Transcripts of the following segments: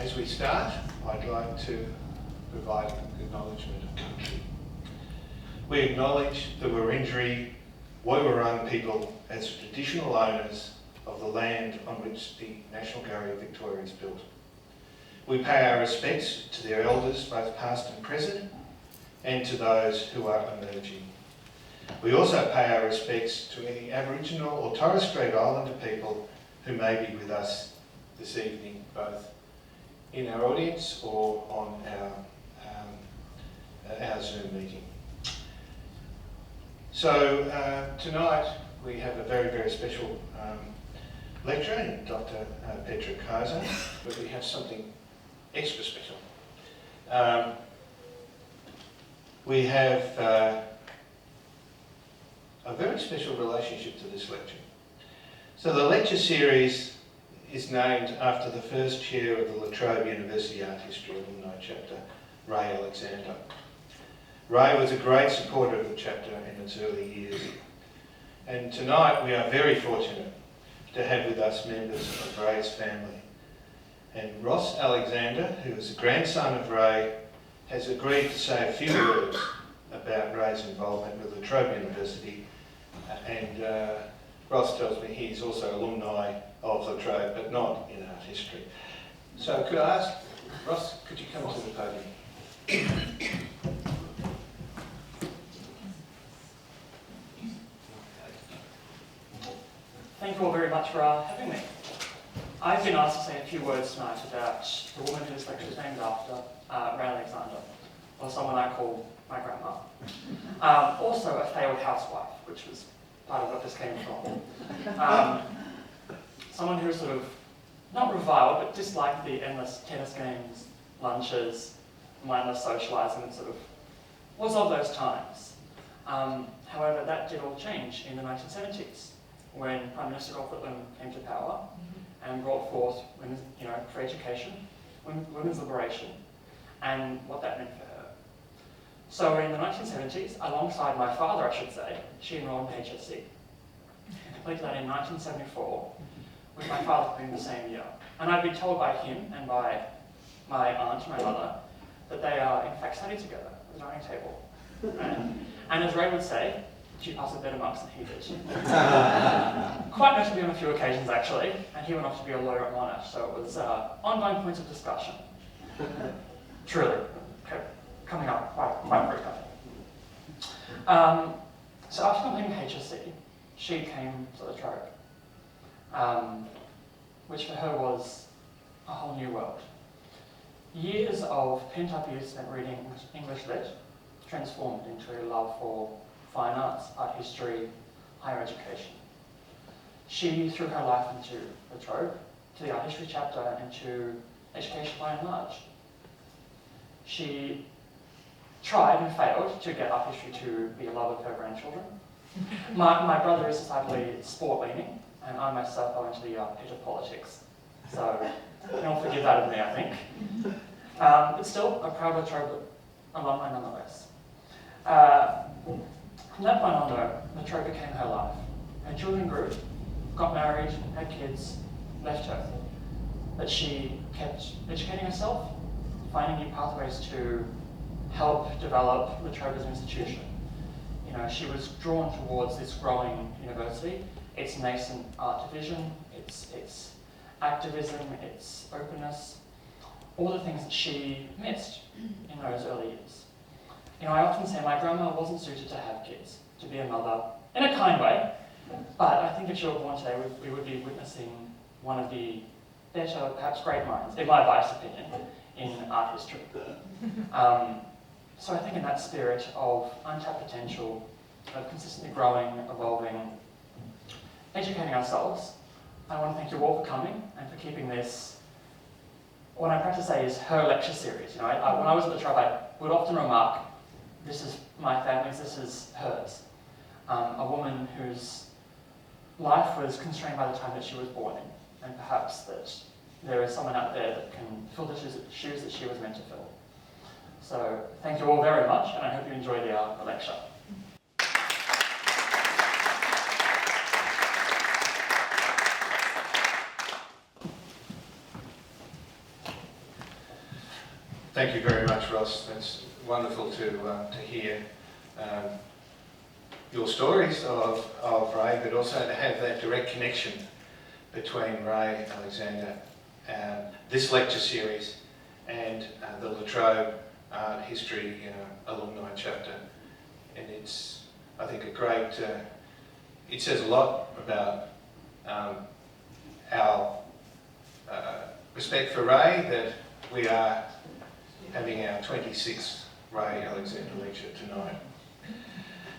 As we start, I'd like to provide acknowledgement of country. We acknowledge the Wurundjeri Woiwurrung people as traditional owners of the land on which the National Gallery of Victoria is built. We pay our respects to their elders, both past and present, and to those who are emerging. We also pay our respects to any Aboriginal or Torres Strait Islander people who may be with us this evening, both in our audience or on our Zoom meeting. So tonight we have a very, very special lecturer in Dr Petra Kayser, but we have something extra special. We have a very special relationship to this lecture. So the lecture series is named after the first chair of the La Trobe University Art History Alumni chapter, Rae Alexander. Rae was a great supporter of the chapter in its early years. And tonight we are very fortunate to have with us members of Rae's family. And Rae Alexander, who is the grandson of Rae, has agreed to say a few words about Rae's involvement with La Trobe University. And Ross tells me he's also alumni of La Trobe, but not in art history. So could I ask, Ross, could you come to the podium? Thank you all very much for having me. I've been asked to say a few words tonight about the woman who this lecture is named after, Rae Alexander, or someone I call my grandma. Also a failed housewife, which was part of what this came from. Someone who sort of, not reviled, but disliked the endless tennis games, lunches, mindless socialising, and sort of was of those times. However, that did all change in the 1970s, when Prime Minister Gordon came to power and brought forth women's, free education, women's liberation, and what that meant for her. So in the 1970s, alongside my father, I should say, she enrolled in HSC. Completed that in 1974, with my father completing the same year. And I'd been told by him and by my aunt, my mother, that they are in fact studied together at the dining table. And as Rae would say, she passed with better marks than he did. Quite notably on a few occasions actually, and he went off to be a lawyer at Monash, so it was ongoing points of discussion. Truly, coming up quite frequently. So after completing HSC, she came to the Trobe, which for her was a whole new world. Years of pent-up youth spent reading English lit transformed into a love for fine arts, art history, higher education. She threw her life into the Trobe, to the art history chapter, and to education by and large. She tried and failed to get art history to be a love of her grandchildren. My brother is decidedly sport-leaning, and I myself go into the edge of politics. So you'll forgive that of me, I think. But still, a proud La Trobe alumni nonetheless. From that point on though, La Trobe became her life. Her children grew, got married, had kids, left her. But she kept educating herself, finding new pathways to help develop La Trobe as an institution. She was drawn towards this growing university, its nascent art division, its activism, its openness, all the things that she missed in those early years. I often say my grandma wasn't suited to have kids, to be a mother, in a kind way, but I think if she were born today, we would be witnessing one of the better, perhaps great minds, in my biased opinion, in art history. So I think in that spirit of untapped potential, of consistently growing, evolving, educating ourselves, I want to thank you all for coming and for keeping this, what I practice to say is her lecture series. When I was at the Trobe, I would often remark, this is my family's, this is hers. A woman whose life was constrained by the time that she was born in, and perhaps that there is someone out there that can fill the shoes that she was meant to fill. So thank you all very much, and I hope you enjoy the lecture. Thank you very much, Ross. That's wonderful to hear your stories of Rae, but also to have that direct connection between Rae Alexander, this lecture series, and the La Trobe Art History Alumni chapter. And it's, I think, a great, it says a lot about our respect for Rae, that we are having our 26th Rae Alexander Lecture tonight.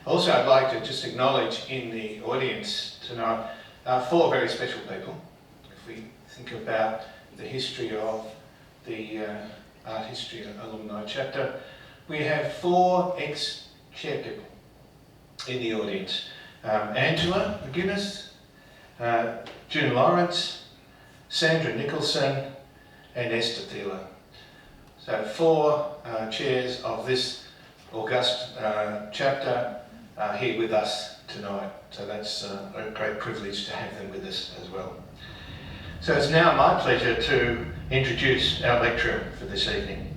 Also, I'd like to just acknowledge in the audience tonight 4 very special people. If we think about the history of the Art History Alumni chapter, we have 4 ex-chair people in the audience. Angela McGuinness, June Lawrence, Sandra Nicholson, and Esther Thielen. So 4 chairs of this august chapter are here with us tonight. So that's a great privilege to have them with us as well. So it's now my pleasure to introduce our lecturer for this evening.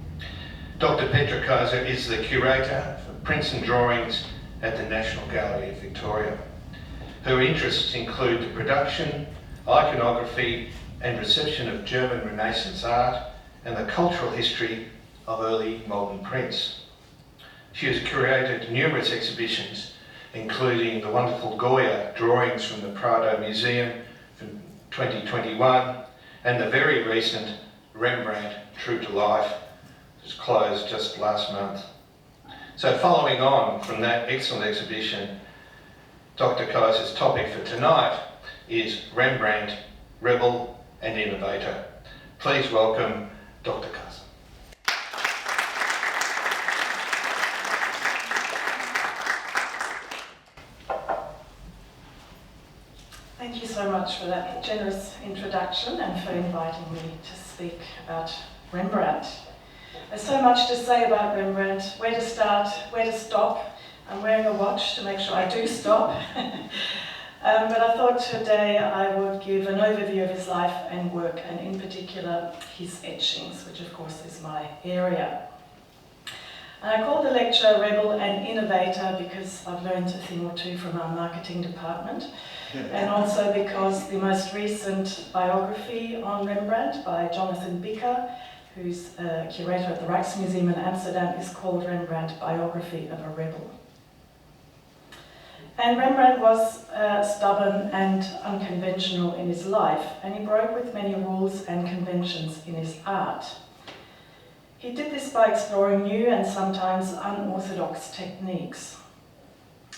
Dr Petra Kayser is the Curator for Prints and Drawings at the National Gallery of Victoria. Her interests include the production, iconography and reception of German Renaissance art and the cultural history of early modern prints. She has curated numerous exhibitions, including the wonderful Goya drawings from the Prado Museum from 2021 and the very recent Rembrandt True to Life, which closed just last month. So following on from that excellent exhibition, Dr Kayser's topic for tonight is Rembrandt, Rebel and Innovator. Please welcome Dr Kayser. Thank you so much for that generous introduction and for inviting me to speak about Rembrandt. There's so much to say about Rembrandt, where to start, where to stop. I'm wearing a watch to make sure I do stop. But I thought today I would give an overview of his life and work, and in particular his etchings, which of course is my area. And I call the lecture Rebel and Innovator because I've learned a thing or two from our marketing department, and also because the most recent biography on Rembrandt by Jonathan Bicker, who's a curator at the Rijksmuseum in Amsterdam, is called Rembrandt, Biography of a Rebel. And Rembrandt was stubborn and unconventional in his life, and he broke with many rules and conventions in his art. He did this by exploring new and sometimes unorthodox techniques.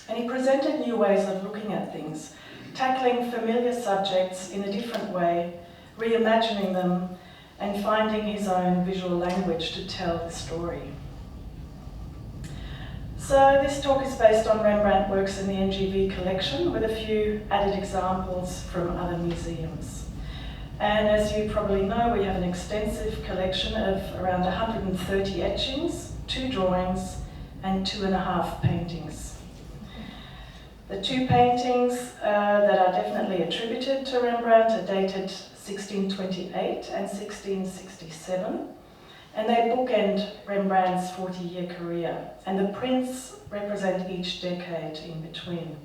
And he presented new ways of looking at things, tackling familiar subjects in a different way, reimagining them, and finding his own visual language to tell the story. So this talk is based on Rembrandt works in the NGV collection with a few added examples from other museums. And as you probably know, we have an extensive collection of around 130 etchings, 2 drawings, and 2.5 paintings. The 2 paintings that are definitely attributed to Rembrandt are dated 1628 and 1667. And they bookend Rembrandt's 40-year career, and the prints represent each decade in between.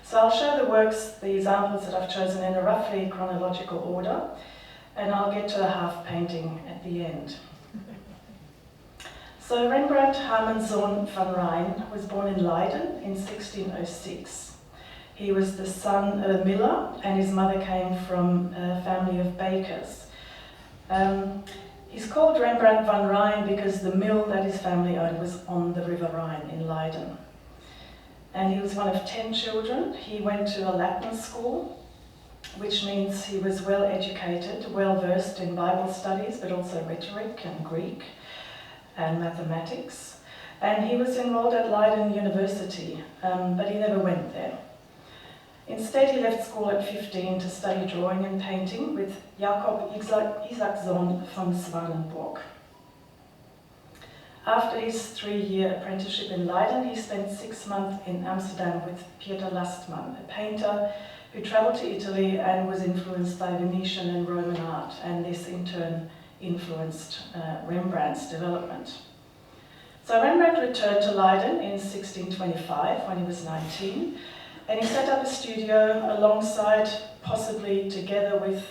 So I'll show the works, the examples that I've chosen in a roughly chronological order, and I'll get to the half painting at the end. So Rembrandt Harmenszoon van Rijn was born in Leiden in 1606. He was the son of a miller, and his mother came from a family of bakers. He's called Rembrandt van Rijn because the mill that his family owned was on the River Rhine in Leiden. And he was one of 10 children. He went to a Latin school, which means he was well educated, well versed in Bible studies, but also rhetoric and Greek and mathematics. And he was enrolled at Leiden University, but he never went there. Instead, he left school at 15 to study drawing and painting with Jacob Isaacson van Swanenburg. After his 3-year apprenticeship in Leiden, he spent 6 months in Amsterdam with Pieter Lastman, a painter who travelled to Italy and was influenced by Venetian and Roman art, and this in turn influenced Rembrandt's development. So Rembrandt returned to Leiden in 1625 when he was 19, and he set up a studio alongside, possibly together with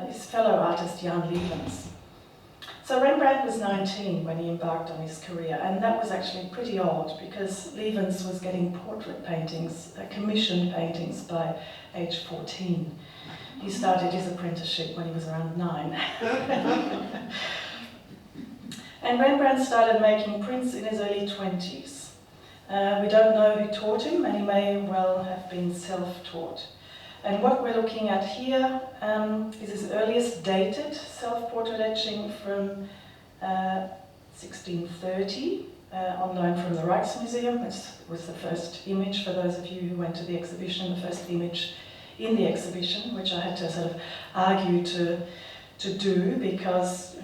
his fellow artist Jan Lievens. So Rembrandt was 19 when he embarked on his career, and that was actually pretty odd because Lievens was getting portrait paintings, commissioned paintings by age 14. He started his apprenticeship when he was around 9. And Rembrandt started making prints in his early 20s. We don't know who taught him, and he may well have been self-taught. And what we're looking at here is his earliest dated self-portrait etching from 1630, on loan from the Rijksmuseum. This was the first image, for those of you who went to the exhibition, the first image in the exhibition, which I had to sort of argue to do, because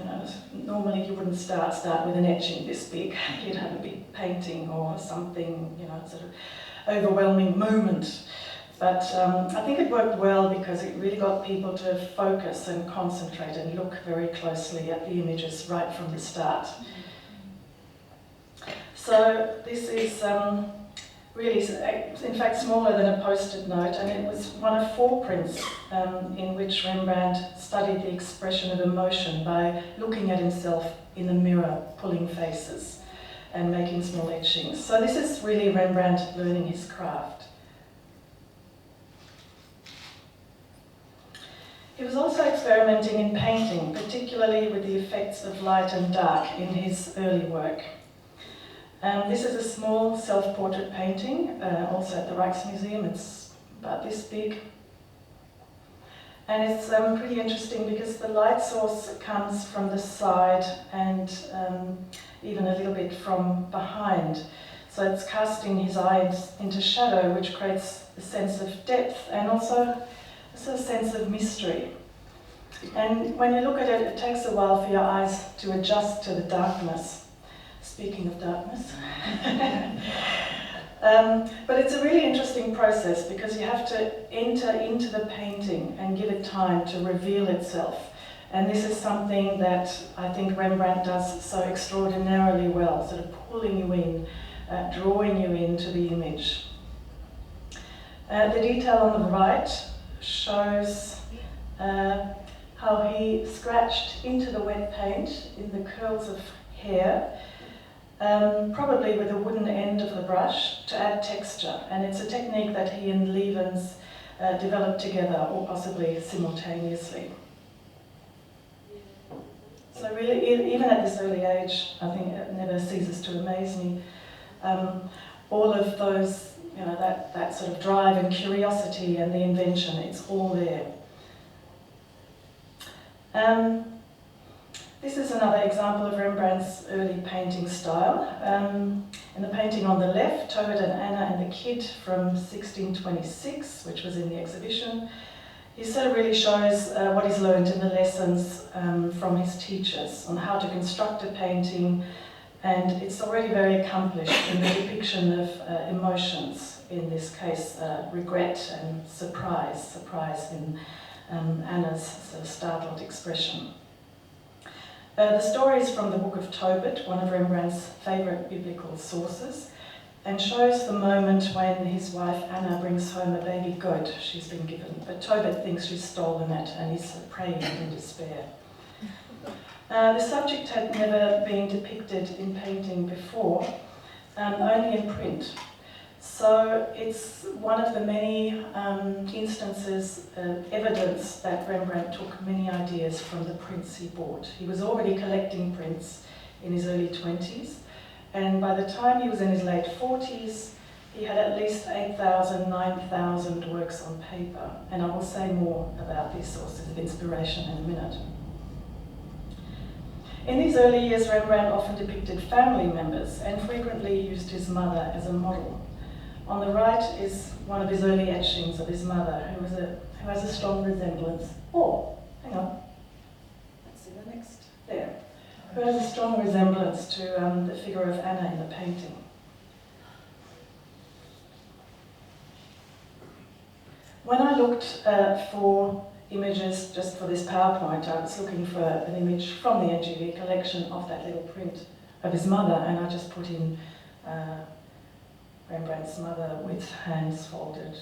normally you wouldn't start with an etching this big. You'd have a big painting or something, sort of overwhelming moment. But I think it worked well because it really got people to focus and concentrate and look very closely at the images right from the start. So this is really, in fact, smaller than a post-it note, and it was one of 4 prints in which Rembrandt studied the expression of emotion by looking at himself in the mirror, pulling faces and making small etchings. So this is really Rembrandt learning his craft. He was also experimenting in painting, particularly with the effects of light and dark in his early work. This is a small self-portrait painting, also at the Rijksmuseum. It's about this big. And it's pretty interesting because the light source comes from the side and even a little bit from behind. So it's casting his eyes into shadow, which creates a sense of depth and also a sense of mystery. And when you look at it, it takes a while for your eyes to adjust to the darkness. Speaking of darkness. But it's a really interesting process because you have to enter into the painting and give it time to reveal itself. And this is something that I think Rembrandt does so extraordinarily well, sort of pulling you in, drawing you into the image. The detail on the right shows how he scratched into the wet paint in the curls of hair, probably with a wooden end of the brush to add texture. And it's a technique that he and Lievens developed together, or possibly simultaneously. So really, even at this early age, I think it never ceases to amaze me. All of those, that sort of drive and curiosity and the invention, it's all there. This is another example of Rembrandt's early painting style. In the painting on the left, Trobe and Anna and the Kid from 1626, which was in the exhibition, he sort of really shows what he's learned in the lessons from his teachers on how to construct a painting, and it's already very accomplished in the depiction of emotions, in this case regret and surprise in Anna's sort of startled expression. The story is from the Book of Tobit, one of Rembrandt's favourite biblical sources, and shows the moment when his wife Anna brings home a baby goat she's been given, but Tobit thinks she's stolen it and he's praying in despair. The subject had never been depicted in painting before, only in print. So it's one of the many instances of evidence that Rembrandt took many ideas from the prints he bought. He was already collecting prints in his early 20s, and by the time he was in his late 40s, he had at least 8,000, 9,000 works on paper, and I will say more about these sources of inspiration in a minute. In these early years, Rembrandt often depicted family members and frequently used his mother as a model. On the right is one of his early etchings of his mother, who has a strong resemblance. Oh, hang on. Let's see the next. There. Who has a strong resemblance to the figure of Anna in the painting. When I looked for images just for this PowerPoint. I was looking for an image from the NGV collection of that little print of his mother, and I just put in Rembrandt's mother with hands folded.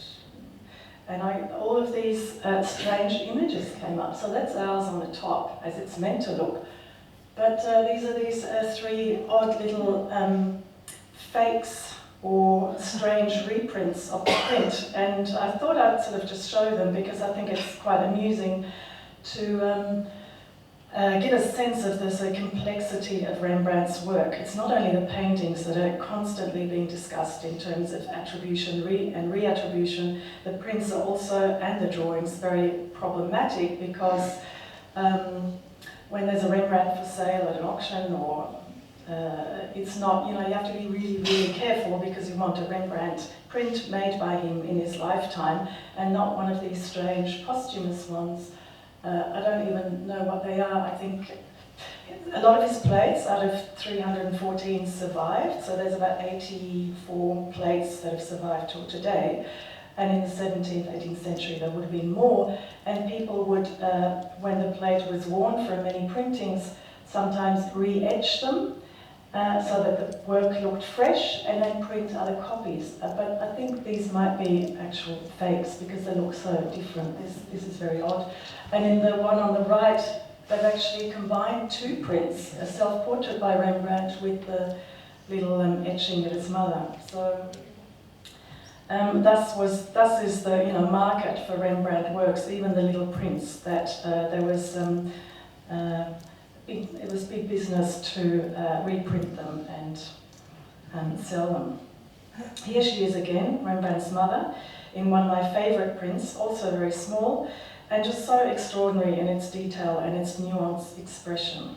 And all of these strange images came up. So that's ours on the top, as it's meant to look. But these are these three odd little fakes or strange reprints of the print. And I thought I'd sort of just show them because I think it's quite amusing to get a sense of the sort of complexity of Rembrandt's work. It's not only the paintings that are constantly being discussed in terms of attribution and reattribution, the prints are also, and the drawings, very problematic because when there's a Rembrandt for sale at an auction or it's not, you have to be really, really careful because you want a Rembrandt print made by him in his lifetime and not one of these strange posthumous ones. I don't even know what they are. I think a lot of his plates, out of 314, survived. So there's about 84 plates that have survived till today. And in the 17th, 18th century, there would have been more. And people would, when the plate was worn from many printings, sometimes re-etch them so that the work looked fresh and then print other copies. But I think these might be actual fakes because they look so different. This is very odd. And in the one on the right, they've actually combined two prints, a self-portrait by Rembrandt with the little etching of his mother. So thus is the market for Rembrandt works, even the little prints, that there was it was big business to reprint them and sell them. Here she is again, Rembrandt's mother, in one of my favourite prints, also very small, and just so extraordinary in its detail and its nuanced expression.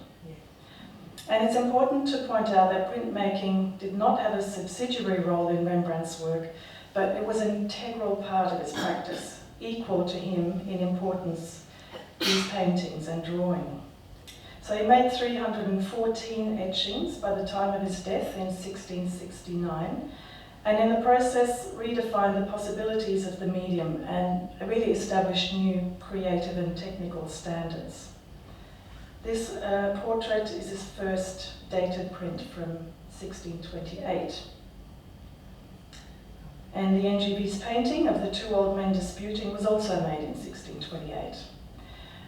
And it's important to point out that printmaking did not have a subsidiary role in Rembrandt's work, but it was an integral part of his practice, equal to him in importance, these paintings and drawing. So he made 314 etchings by the time of his death in 1669, and in the process redefined the possibilities of the medium and really established new creative and technical standards. This portrait is his first dated print from 1628. And the NGV's painting of the two old men disputing was also made in 1628.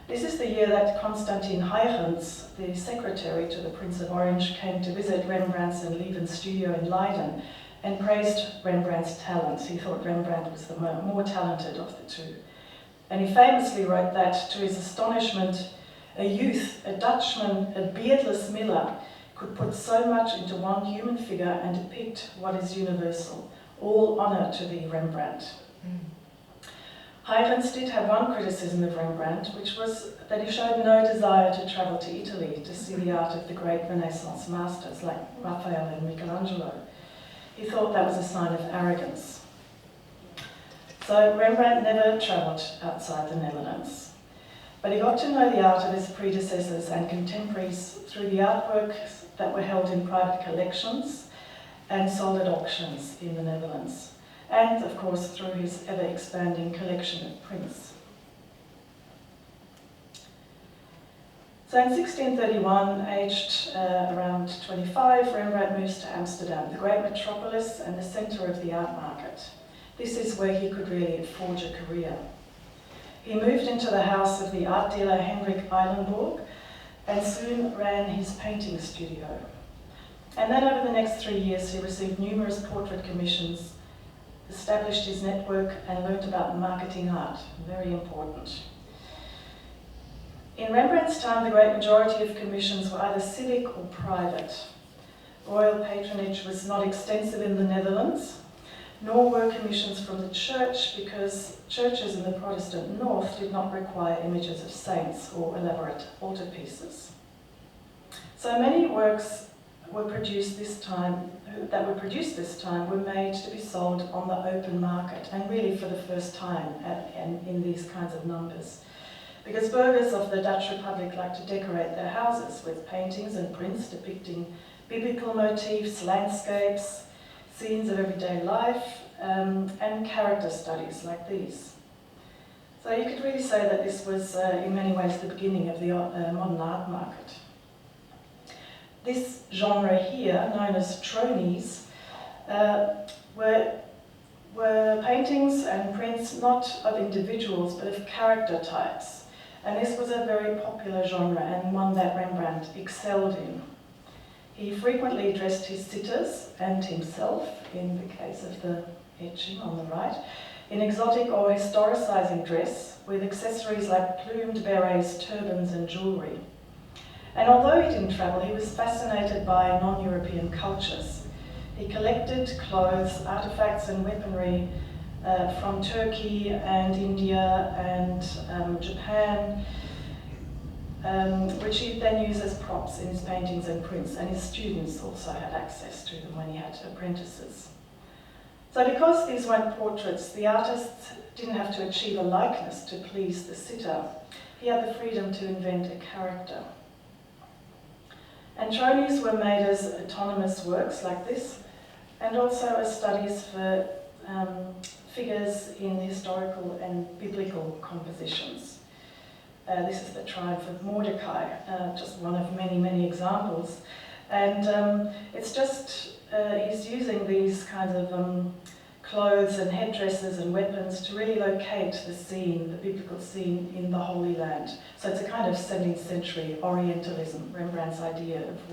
This is the year that Constantin Huygens, the secretary to the Prince of Orange, came to visit Rembrandt's and Lieven's studio in Leiden and praised Rembrandt's talents. He thought Rembrandt was the more talented of the two. And he famously wrote that, to his astonishment, a youth, a Dutchman, a beardless miller, could put so much into one human figure and depict what is universal. All honour to thee, Rembrandt. Huygens did have one criticism of Rembrandt, which was that he showed no desire to travel to Italy to see the art of the great Renaissance masters like Raphael and Michelangelo. He thought that was a sign of arrogance. So Rembrandt never travelled outside the Netherlands, but he got to know the art of his predecessors and contemporaries through the artworks that were held in private collections and sold at auctions in the Netherlands, and of course through his ever-expanding collection of prints. So in 1631, aged around 25, Rembrandt moves to Amsterdam, the great metropolis and the centre of the art market. This is where he could really forge a career. He moved into the house of the art dealer Hendrik Eilenburg and soon ran his painting studio. And then over the next 3 years he received numerous portrait commissions, established his network and learned about marketing art, very important. In Rembrandt's time, the great majority of commissions were either civic or private. Royal patronage was not extensive in the Netherlands, nor were commissions from the church, because churches in the Protestant north did not require images of saints or elaborate altarpieces. So many works were produced this time, were made to be sold on the open market, and really for the first time in these kinds of numbers. Because burghers of the Dutch Republic like to decorate their houses with paintings and prints depicting biblical motifs, landscapes, scenes of everyday life, and character studies like these. So you could really say that this was, in many ways, the beginning of the modern art market. This genre here, known as tronies, were paintings and prints not of individuals, but of character types. And this was a very popular genre and one that Rembrandt excelled in. He frequently dressed his sitters and himself, in the case of the etching on the right, in exotic or historicising dress with accessories like plumed berets, turbans and jewellery. And although he didn't travel, he was fascinated by non-European cultures. He collected clothes, artefacts and weaponry from Turkey and India and Japan, which he then used as props in his paintings and prints, and his students also had access to them when he had apprentices. So because these weren't portraits, the artist didn't have to achieve a likeness to please the sitter. He had the freedom to invent a character. And tronies were made as autonomous works like this, and also as studies for figures in historical and biblical compositions. This is the Triumph of Mordecai, just one of many, many examples. And it's just, he's using these kinds of clothes and headdresses and weapons to really locate the scene, the biblical scene in the Holy Land. So it's a kind of 17th century Orientalism, Rembrandt's idea of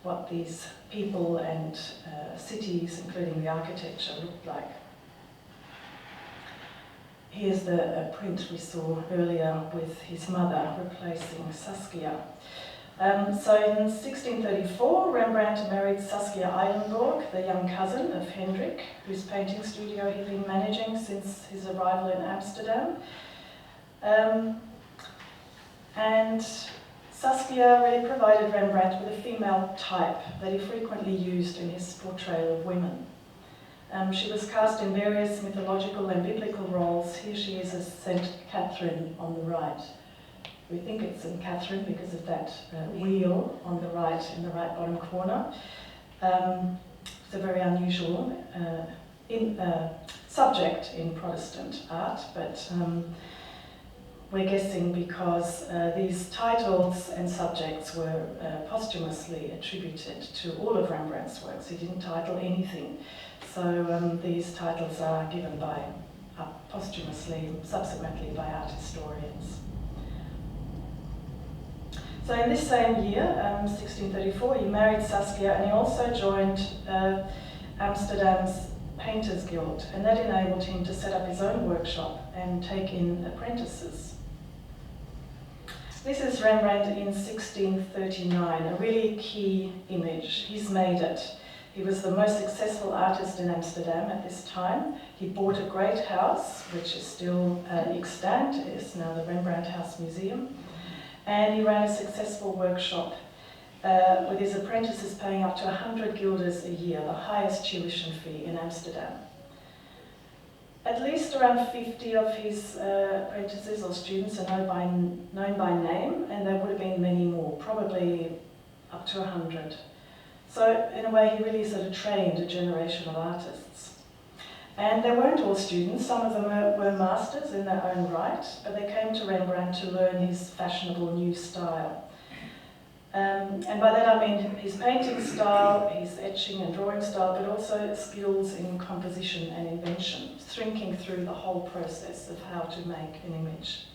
what these people and cities, including the architecture, looked like. Here's the print we saw earlier with his mother replacing Saskia. So in 1634, Rembrandt married Saskia Eilenburg, the young cousin of Hendrik, whose painting studio he'd been managing since his arrival in Amsterdam. And Saskia really provided Rembrandt with a female type that he frequently used in his portrayal of women. She was cast in various mythological and biblical roles. Here she is as St. Catherine on the right. We think it's St. Catherine because of that wheel on the right, in the right bottom corner. It's a very unusual subject in Protestant art, but we're guessing because these titles and subjects were posthumously attributed to all of Rembrandt's works. He didn't title anything. So these titles are given posthumously, subsequently by art historians. So in this same year, 1634, he married Saskia, and he also joined Amsterdam's Painters Guild, and that enabled him to set up his own workshop and take in apprentices. This is Rembrandt in 1639, a really key image. He's made it. He was the most successful artist in Amsterdam at this time. He bought a great house, which is still extant. It is now the Rembrandt House Museum. And he ran a successful workshop with his apprentices paying up to 100 guilders a year, the highest tuition fee in Amsterdam. At least around 50 of his apprentices or students are known by name, and there would have been many more, probably up to 100. So in a way, he really sort of trained a generation of artists. And they weren't all students. Some of them were masters in their own right, but they came to Rembrandt to learn his fashionable new style. And by that I mean his painting style, his etching and drawing style, but also skills in composition and invention, thinking through the whole process of how to make an image.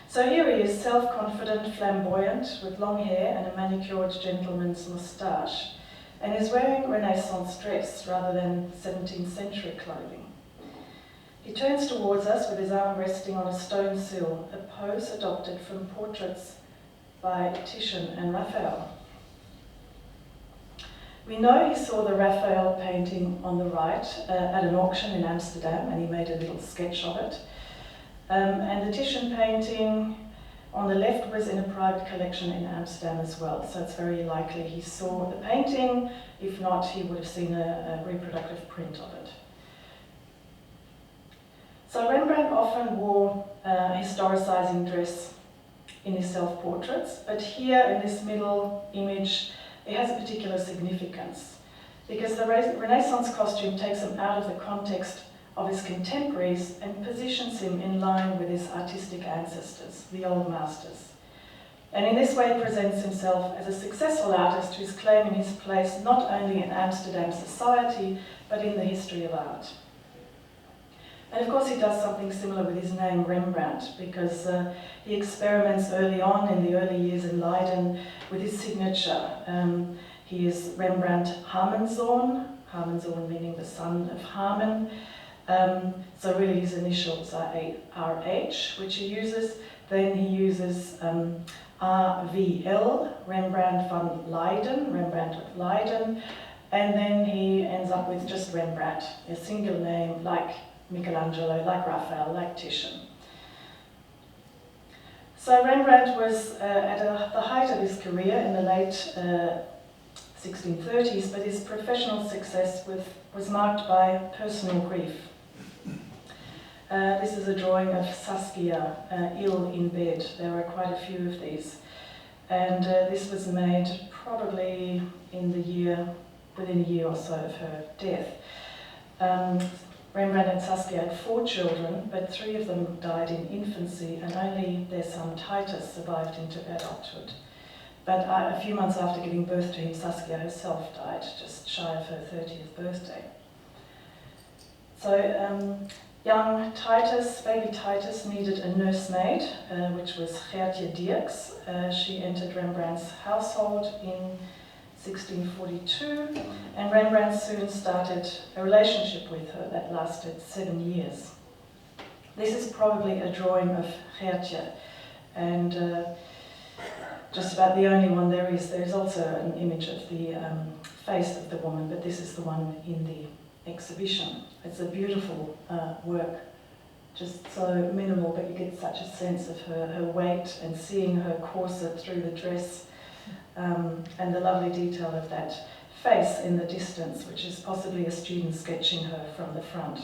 So here he is, self-confident, flamboyant, with long hair and a manicured gentleman's moustache, and is wearing Renaissance dress rather than 17th century clothing. He turns towards us with his arm resting on a stone sill, a pose adopted from portraits by Titian and Raphael. We know he saw the Raphael painting on the right at an auction in Amsterdam, and he made a little sketch of it. And the Titian painting on the left was in a private collection in Amsterdam as well, so it's very likely he saw the painting. If not, he would have seen a reproductive print of it. So Rembrandt often wore historicising dress in his self-portraits, but here in this middle image, it has a particular significance because the Renaissance costume takes him out of the context of his contemporaries and positions him in line with his artistic ancestors, the old masters. And in this way presents himself as a successful artist who is claiming his place not only in Amsterdam society, but in the history of art. And of course he does something similar with his name, Rembrandt, because he experiments early on, in the early years in Leiden, with his signature. He is Rembrandt Harmenzoon, Harmenzoon meaning the son of Harmen. So really his initials are RH, which he uses. Then he uses RVL, Rembrandt van Leiden, Rembrandt of Leiden. And then he ends up with just Rembrandt, a single name like Michelangelo, like Raphael, like Titian. So Rembrandt was at the height of his career in the late 1630s, but his professional success was marked by personal grief. This is a drawing of Saskia ill in bed. There were quite a few of these. And this was made probably within a year or so of her death. Rembrandt and Saskia had 4 children, but 3 of them died in infancy, and only their son Titus survived into adulthood. But a few months after giving birth to him, Saskia herself died, just shy of her 30th birthday. So young Titus, baby Titus, needed a nursemaid, which was Gertje Dierks. She entered Rembrandt's household in 1642, and Rembrandt soon started a relationship with her that lasted 7 years. This is probably a drawing of Gertje, and just about the only one there is. There's also an image of the face of the woman, but this is the one in the exhibition. It's a beautiful work, just so minimal, but you get such a sense of her weight and seeing her corset through the dress. And the lovely detail of that face in the distance, which is possibly a student sketching her from the front.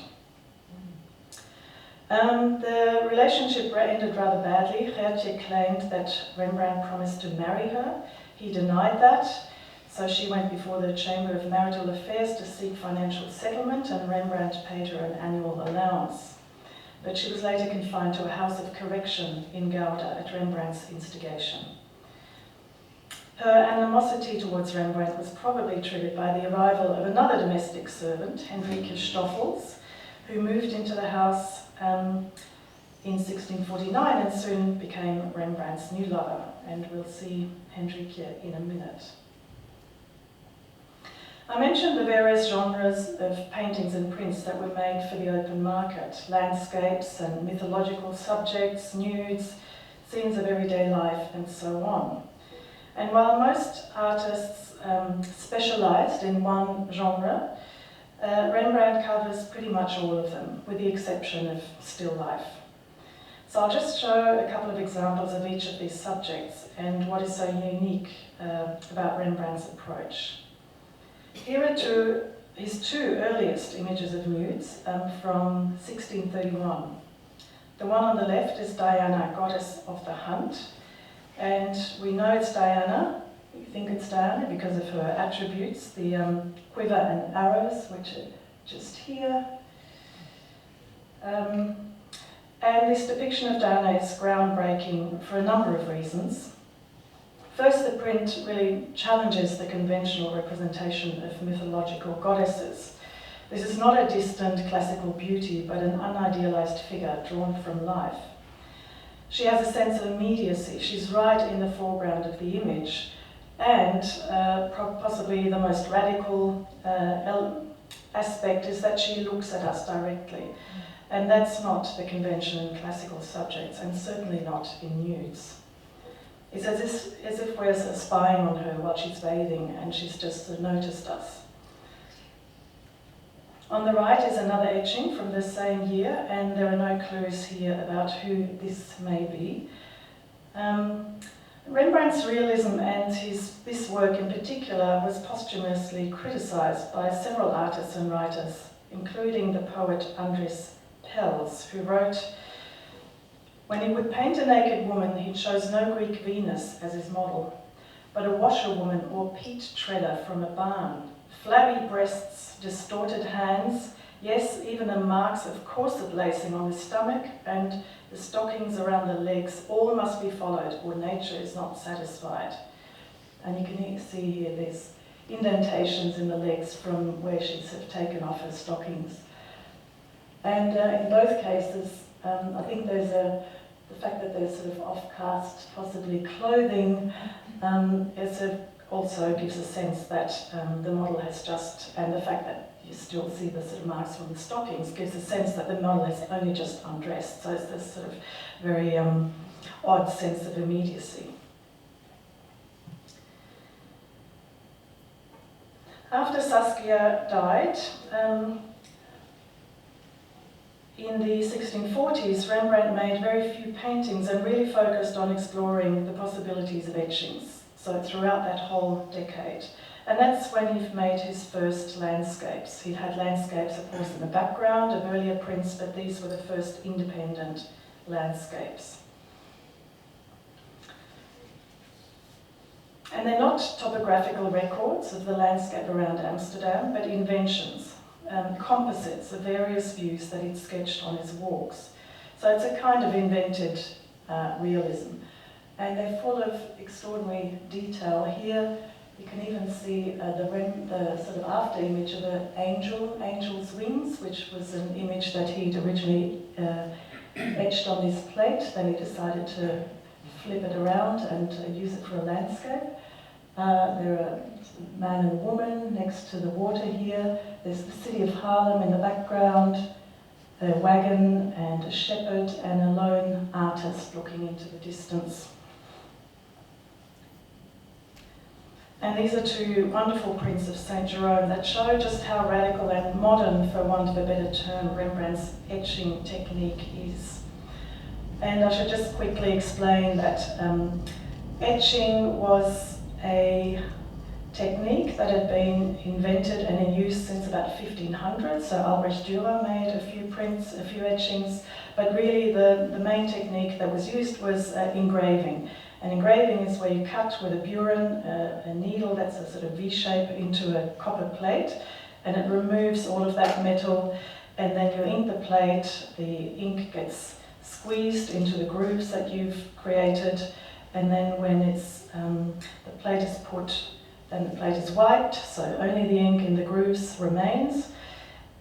The relationship ended rather badly. Gertje claimed that Rembrandt promised to marry her. He denied that, so she went before the Chamber of Marital Affairs to seek financial settlement, and Rembrandt paid her an annual allowance. But she was later confined to a house of correction in Gouda at Rembrandt's instigation. Her animosity towards Rembrandt was probably triggered by the arrival of another domestic servant, Henrike Stoffels, who moved into the house in 1649 and soon became Rembrandt's new lover, and we'll see Henrike in a minute. I mentioned the various genres of paintings and prints that were made for the open market: landscapes and mythological subjects, nudes, scenes of everyday life, and so on. And while most artists specialized in one genre, Rembrandt covers pretty much all of them, with the exception of still life. So I'll just show a couple of examples of each of these subjects and what is so unique about Rembrandt's approach. Here are his 2 earliest images of nudes from 1631. The one on the left is Diana, goddess of the hunt. And we know it's Diana, we think it's Diana because of her attributes, the quiver and arrows, which are just here. And this depiction of Diana is groundbreaking for a number of reasons. First, the print really challenges the conventional representation of mythological goddesses. This is not a distant classical beauty, but an unidealized figure drawn from life. She has a sense of immediacy. She's right in the foreground of the image, and possibly the most radical aspect is that she looks at us directly, and that's not the convention in classical subjects, and certainly not in nudes. It's as if we're spying on her while she's bathing, and she's just noticed us. On the right is another etching from the same year, and there are no clues here about who this may be. Rembrandt's realism and this work in particular was posthumously criticised by several artists and writers, including the poet Andries Pels, who wrote, "When he would paint a naked woman, he chose no Greek Venus as his model, but a washerwoman or peat treader from a barn. Flabby breasts, distorted hands, Yes, even the marks of corset lacing on the stomach and the stockings around the legs, all must be followed or nature is not satisfied. And you can see here there's indentations in the legs from where she's taken off her stockings. And in both cases, I think there's the fact that there's sort of off-cast, possibly clothing, also gives a sense that the model has just, and the fact that you still see the sort of marks from the stockings gives a sense that the model has only just undressed. So it's this sort of very odd sense of immediacy. After Saskia died, in the 1640s, Rembrandt made very few paintings and really focused on exploring the possibilities of etchings, so throughout that whole decade. And that's when he made his first landscapes. He had landscapes, of course, in the background of earlier prints, but these were the first independent landscapes. And they're not topographical records of the landscape around Amsterdam, but inventions. Composites of various views that he'd sketched on his walks. So it's a kind of invented realism. And they're full of extraordinary detail. Here you can even see the sort of after image of an angel's wings, which was an image that he'd originally etched on this plate. Then he decided to flip it around and use it for a landscape. There are a man and a woman next to the water here. There's the city of Haarlem in the background, a wagon and a shepherd and a lone artist looking into the distance. And these are two wonderful prints of St. Jerome that show just how radical and modern, for want of a better term, Rembrandt's etching technique is. And I should just quickly explain that etching was a technique that had been invented and in use since about 1500. So Albrecht Dürer made a few prints, a few etchings, but really the main technique that was used was engraving. And engraving is where you cut with a burin, a needle that's a sort of V shape into a copper plate, and it removes all of that metal, and then you ink the plate, the ink gets squeezed into the grooves that you've created, and then when it's the plate is put, then the plate is wiped, so only the ink in the grooves remains,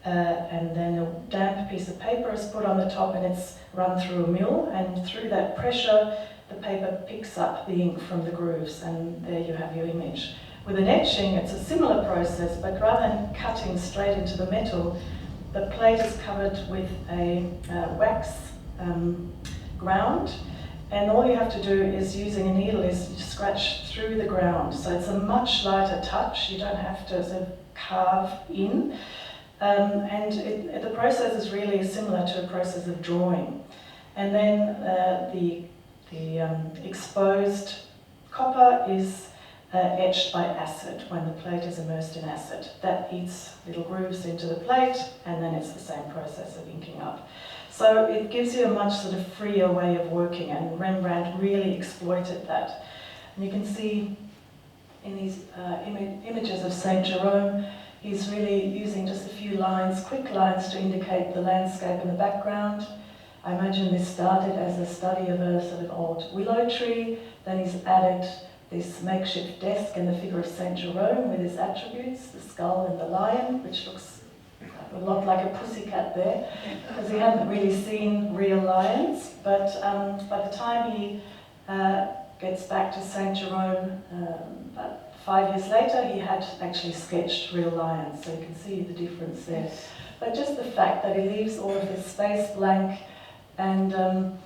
and then a damp piece of paper is put on the top and it's run through a mill, and through that pressure the paper picks up the ink from the grooves, and there you have your image. With an etching, it's a similar process, but rather than cutting straight into the metal, the plate is covered with a wax ground, and all you have to do is, using a needle, is scratch through the ground. So it's a much lighter touch, you don't have to sort of carve in, and the process is really similar to a process of drawing. And then the exposed copper is etched by acid when the plate is immersed in acid. That eats little grooves into the plate, and then it's the same process of inking up. So it gives you a much sort of freer way of working, and Rembrandt really exploited that. And you can see in these images of St. Jerome, he's really using just a few lines, quick lines, to indicate the landscape in the background. I imagine this started as a study of a sort of old willow tree, then he's added this makeshift desk and the figure of St. Jerome with his attributes, the skull and the lion, which looks a lot like a pussycat there, because he hadn't really seen real lions. But by the time he gets back to St. Jerome, about 5 years later, he had actually sketched real lions, so you can see the difference there. But just the fact that he leaves all of this space blank and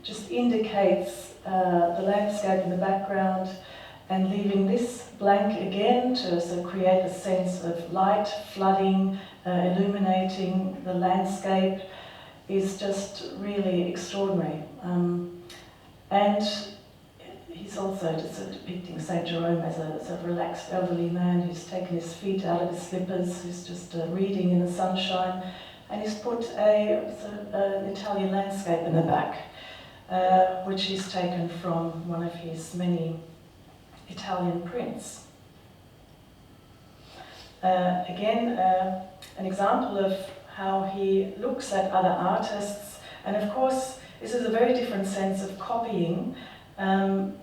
just indicates the landscape in the background, and leaving this blank again to sort of create a sense of light flooding, illuminating the landscape, is just really extraordinary. And he's also just sort of depicting St. Jerome as a sort of relaxed elderly man who's taken his feet out of his slippers, who's just reading in the sunshine, and he's put a sort of an Italian landscape in the back, which he's taken from one of his many Italian prints. Again, an example of how he looks at other artists, and of course this is a very different sense of copying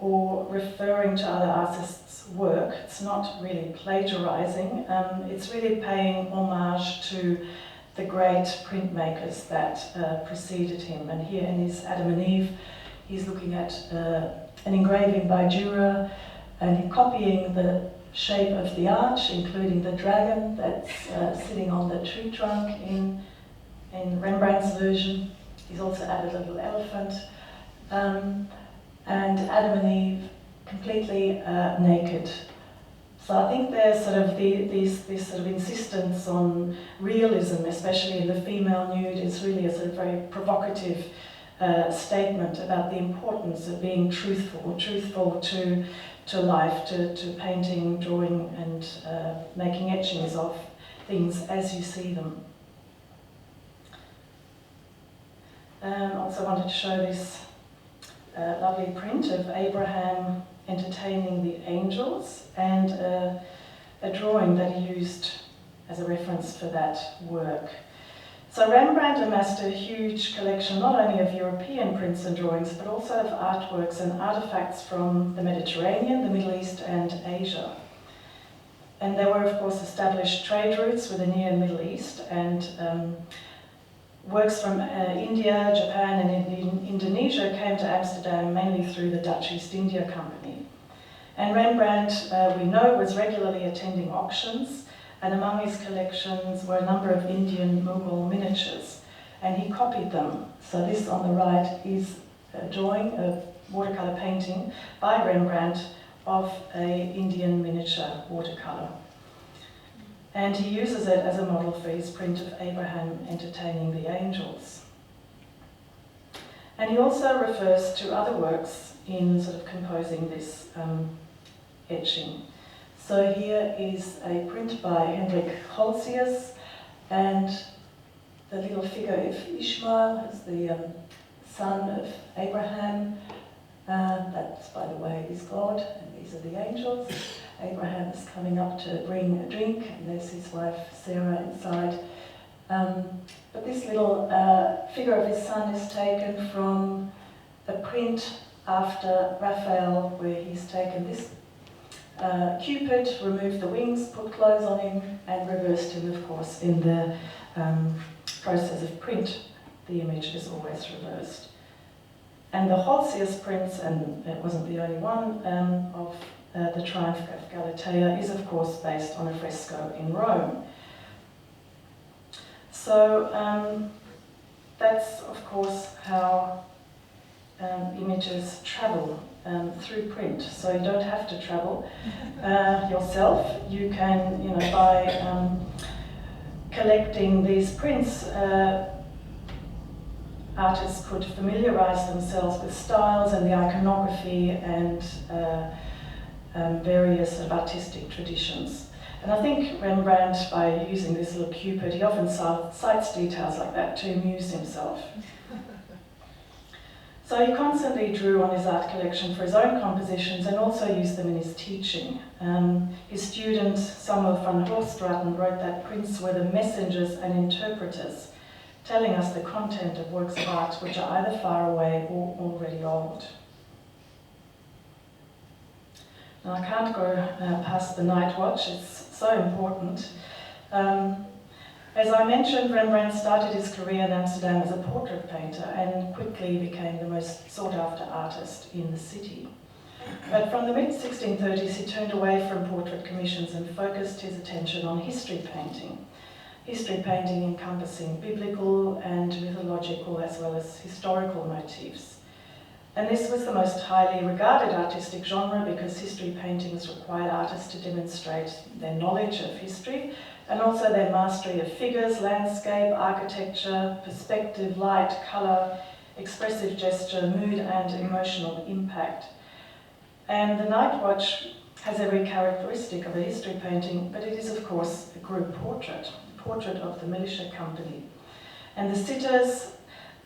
or referring to other artists' work. It's not really plagiarizing, it's really paying homage to the great printmakers that preceded him. And here in his Adam and Eve, he's looking at an engraving by Dürer, and he's copying the shape of the arch, including the dragon that's sitting on the tree trunk in Rembrandt's version. He's also added a little elephant. And Adam and Eve completely naked. So I think there's sort of this sort of insistence on realism, especially in the female nude. It's really a sort of very provocative statement about the importance of being truthful to life, to painting, drawing, and making etchings of things as you see them. Also wanted to show this lovely print of Abraham entertaining the angels, and a drawing that he used as a reference for that work. So Rembrandt amassed a huge collection not only of European prints and drawings, but also of artworks and artifacts from the Mediterranean, the Middle East and Asia. And there were of course established trade routes with the Near and Middle East, and works from India, Japan and Indonesia came to Amsterdam mainly through the Dutch East India Company. And Rembrandt, we know, was regularly attending auctions, and among his collections were a number of Indian Mughal miniatures, and he copied them. So this on the right is a drawing, a watercolour painting by Rembrandt of an Indian miniature watercolour. And he uses it as a model for his print of Abraham entertaining the angels. And he also refers to other works in sort of composing this etching. So here is a print by Hendrik Holzius, and the little figure of Ishmael as the son of Abraham. That, by the way, is God, and these are the angels. Abraham is coming up to bring a drink, and there's his wife Sarah inside. But this little figure of his son is taken from a print after Raphael, where he's taken this Cupid, removed the wings, put clothes on him, and reversed him, of course, in the process of print. The image is always reversed. And the Holzius prints, and it wasn't the only one, of the Triumph of Galatea is of course based on a fresco in Rome. So that's of course how images travel through print. So you don't have to travel yourself. You can, by collecting these prints, artists could familiarize themselves with styles and the iconography and various sort of artistic traditions. And I think Rembrandt, by using this little Cupid, he often cites details like that to amuse himself. So he constantly drew on his art collection for his own compositions and also used them in his teaching. His student Samuel van Hoorstraten wrote that prints were the messengers and interpreters, telling us the content of works of art which are either far away or already old. Now, I can't go past the night watch, it's so important. As I mentioned, Rembrandt started his career in Amsterdam as a portrait painter and quickly became the most sought-after artist in the city. But from the mid-1630s, he turned away from portrait commissions and focused his attention on history painting. History painting encompassing biblical and mythological as well as historical motifs. And this was the most highly regarded artistic genre because history paintings required artists to demonstrate their knowledge of history and also their mastery of figures, landscape, architecture, perspective, light, colour, expressive gesture, mood and emotional impact. And the Night Watch has every characteristic of a history painting, but it is of course a group portrait of the militia company. And the sitters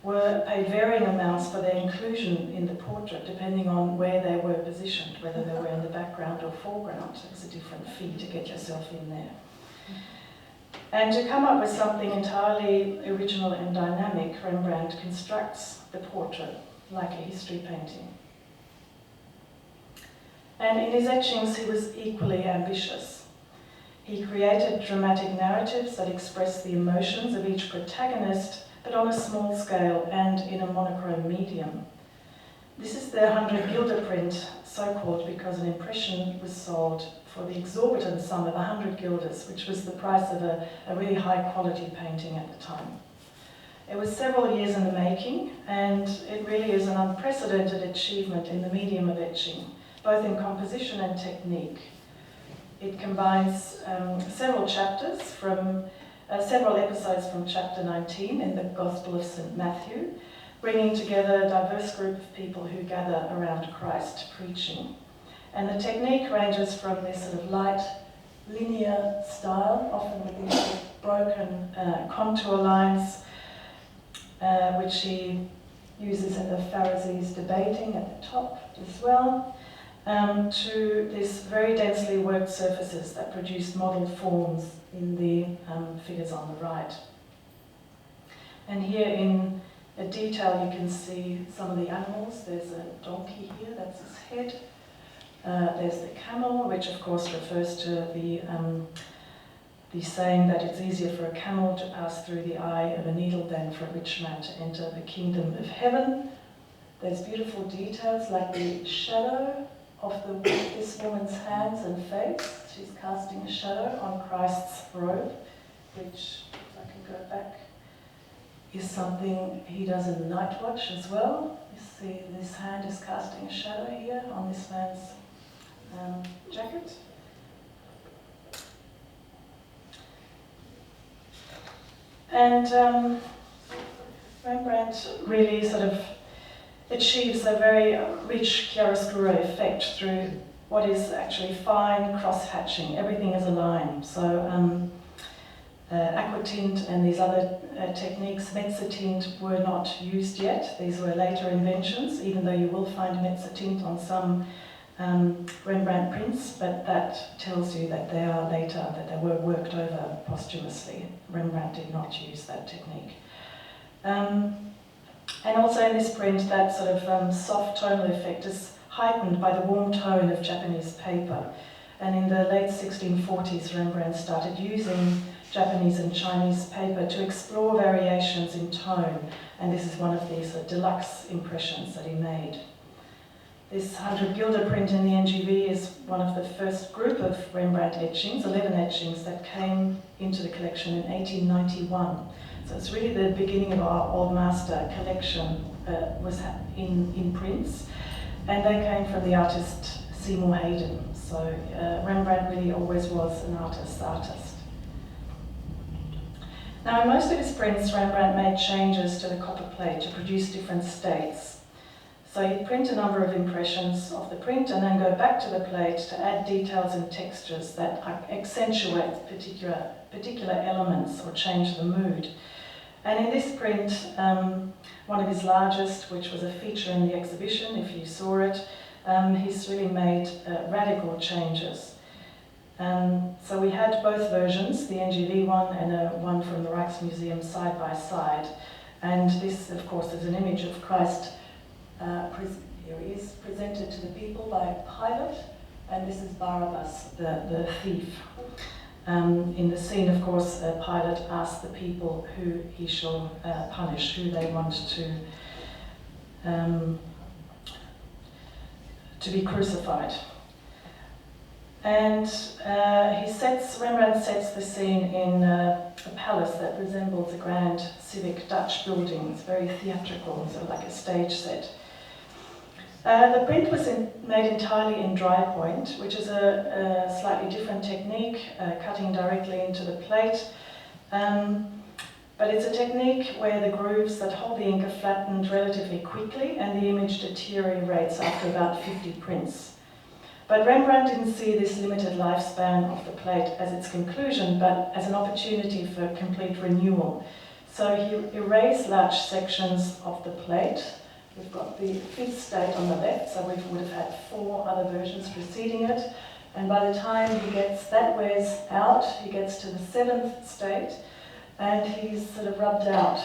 were paid varying amounts for their inclusion in the portrait, depending on where they were positioned, whether they were in the background or foreground. It was a different fee to get yourself in there. And to come up with something entirely original and dynamic, Rembrandt constructs the portrait like a history painting. And in his etchings, he was equally ambitious. He created dramatic narratives that express the emotions of each protagonist, but on a small scale and in a monochrome medium. This is the 100 guilder print, so called because an impression was sold for the exorbitant sum of 100 guilders, which was the price of a really high quality painting at the time. It was several years in the making, and it really is an unprecedented achievement in the medium of etching, both in composition and technique. It combines several episodes from chapter 19 in the Gospel of St. Matthew, bringing together a diverse group of people who gather around Christ preaching. And the technique ranges from this sort of light, linear style, often with these sort of broken contour lines, which he uses in the Pharisees debating at the top as well, to this very densely worked surfaces that produce modelled forms in the figures on the right. And here in a detail you can see some of the animals. There's a donkey here, that's his head. There's the camel, which of course refers to the saying that it's easier for a camel to pass through the eye of a needle than for a rich man to enter the kingdom of heaven. There's beautiful details like the shadow of this woman's hands and face. She's casting a shadow on Christ's robe, which, if I can go back, is something he does in the Night Watch as well. You see this hand is casting a shadow here on this man's jacket. And Rembrandt really sort of achieves a very rich chiaroscuro effect through what is actually fine cross-hatching. Everything is a line. So aquatint and these other techniques, mezzotint, were not used yet. These were later inventions, even though you will find mezzotint on some Rembrandt prints, but that tells you that they are later, that they were worked over posthumously. Rembrandt did not use that technique. And also in this print, that sort of soft tonal effect is heightened by the warm tone of Japanese paper. And in the late 1640s, Rembrandt started using Japanese and Chinese paper to explore variations in tone, and this is one of these deluxe impressions that he made. This 100 guilder print in the NGV is one of the first group of Rembrandt etchings, 11 etchings that came into the collection in 1891. So it's really the beginning of our Old Master collection was in prints, and they came from the artist Seymour Hayden. So Rembrandt really always was an artist's artist. Now in most of his prints, Rembrandt made changes to the copper plate to produce different states. So he'd print a number of impressions of the print and then go back to the plate to add details and textures that accentuate particular elements or change the mood. And in this print, one of his largest, which was a feature in the exhibition, if you saw it, he's really made radical changes. So we had both versions, the NGV one and one from the Rijksmuseum side by side. And this, of course, is an image of Christ. Here he is, presented to the people by Pilate, and this is Barabbas, the thief. In the scene, of course, Pilate asks the people who he shall punish, who they want to be crucified. And Rembrandt sets the scene in a palace that resembles a grand civic Dutch building. It's very theatrical, sort of like a stage set. The print was made entirely in dry point, which is a slightly different technique, cutting directly into the plate. But it's a technique where the grooves that hold the ink are flattened relatively quickly and the image deteriorates after about 50 prints. But Rembrandt didn't see this limited lifespan of the plate as its conclusion, but as an opportunity for complete renewal. So he erased large sections of the plate. We've got the fifth state on the left, so we would have had 4 other versions preceding it. And by the time that wears out, he gets to the 7th state, and he's sort of rubbed out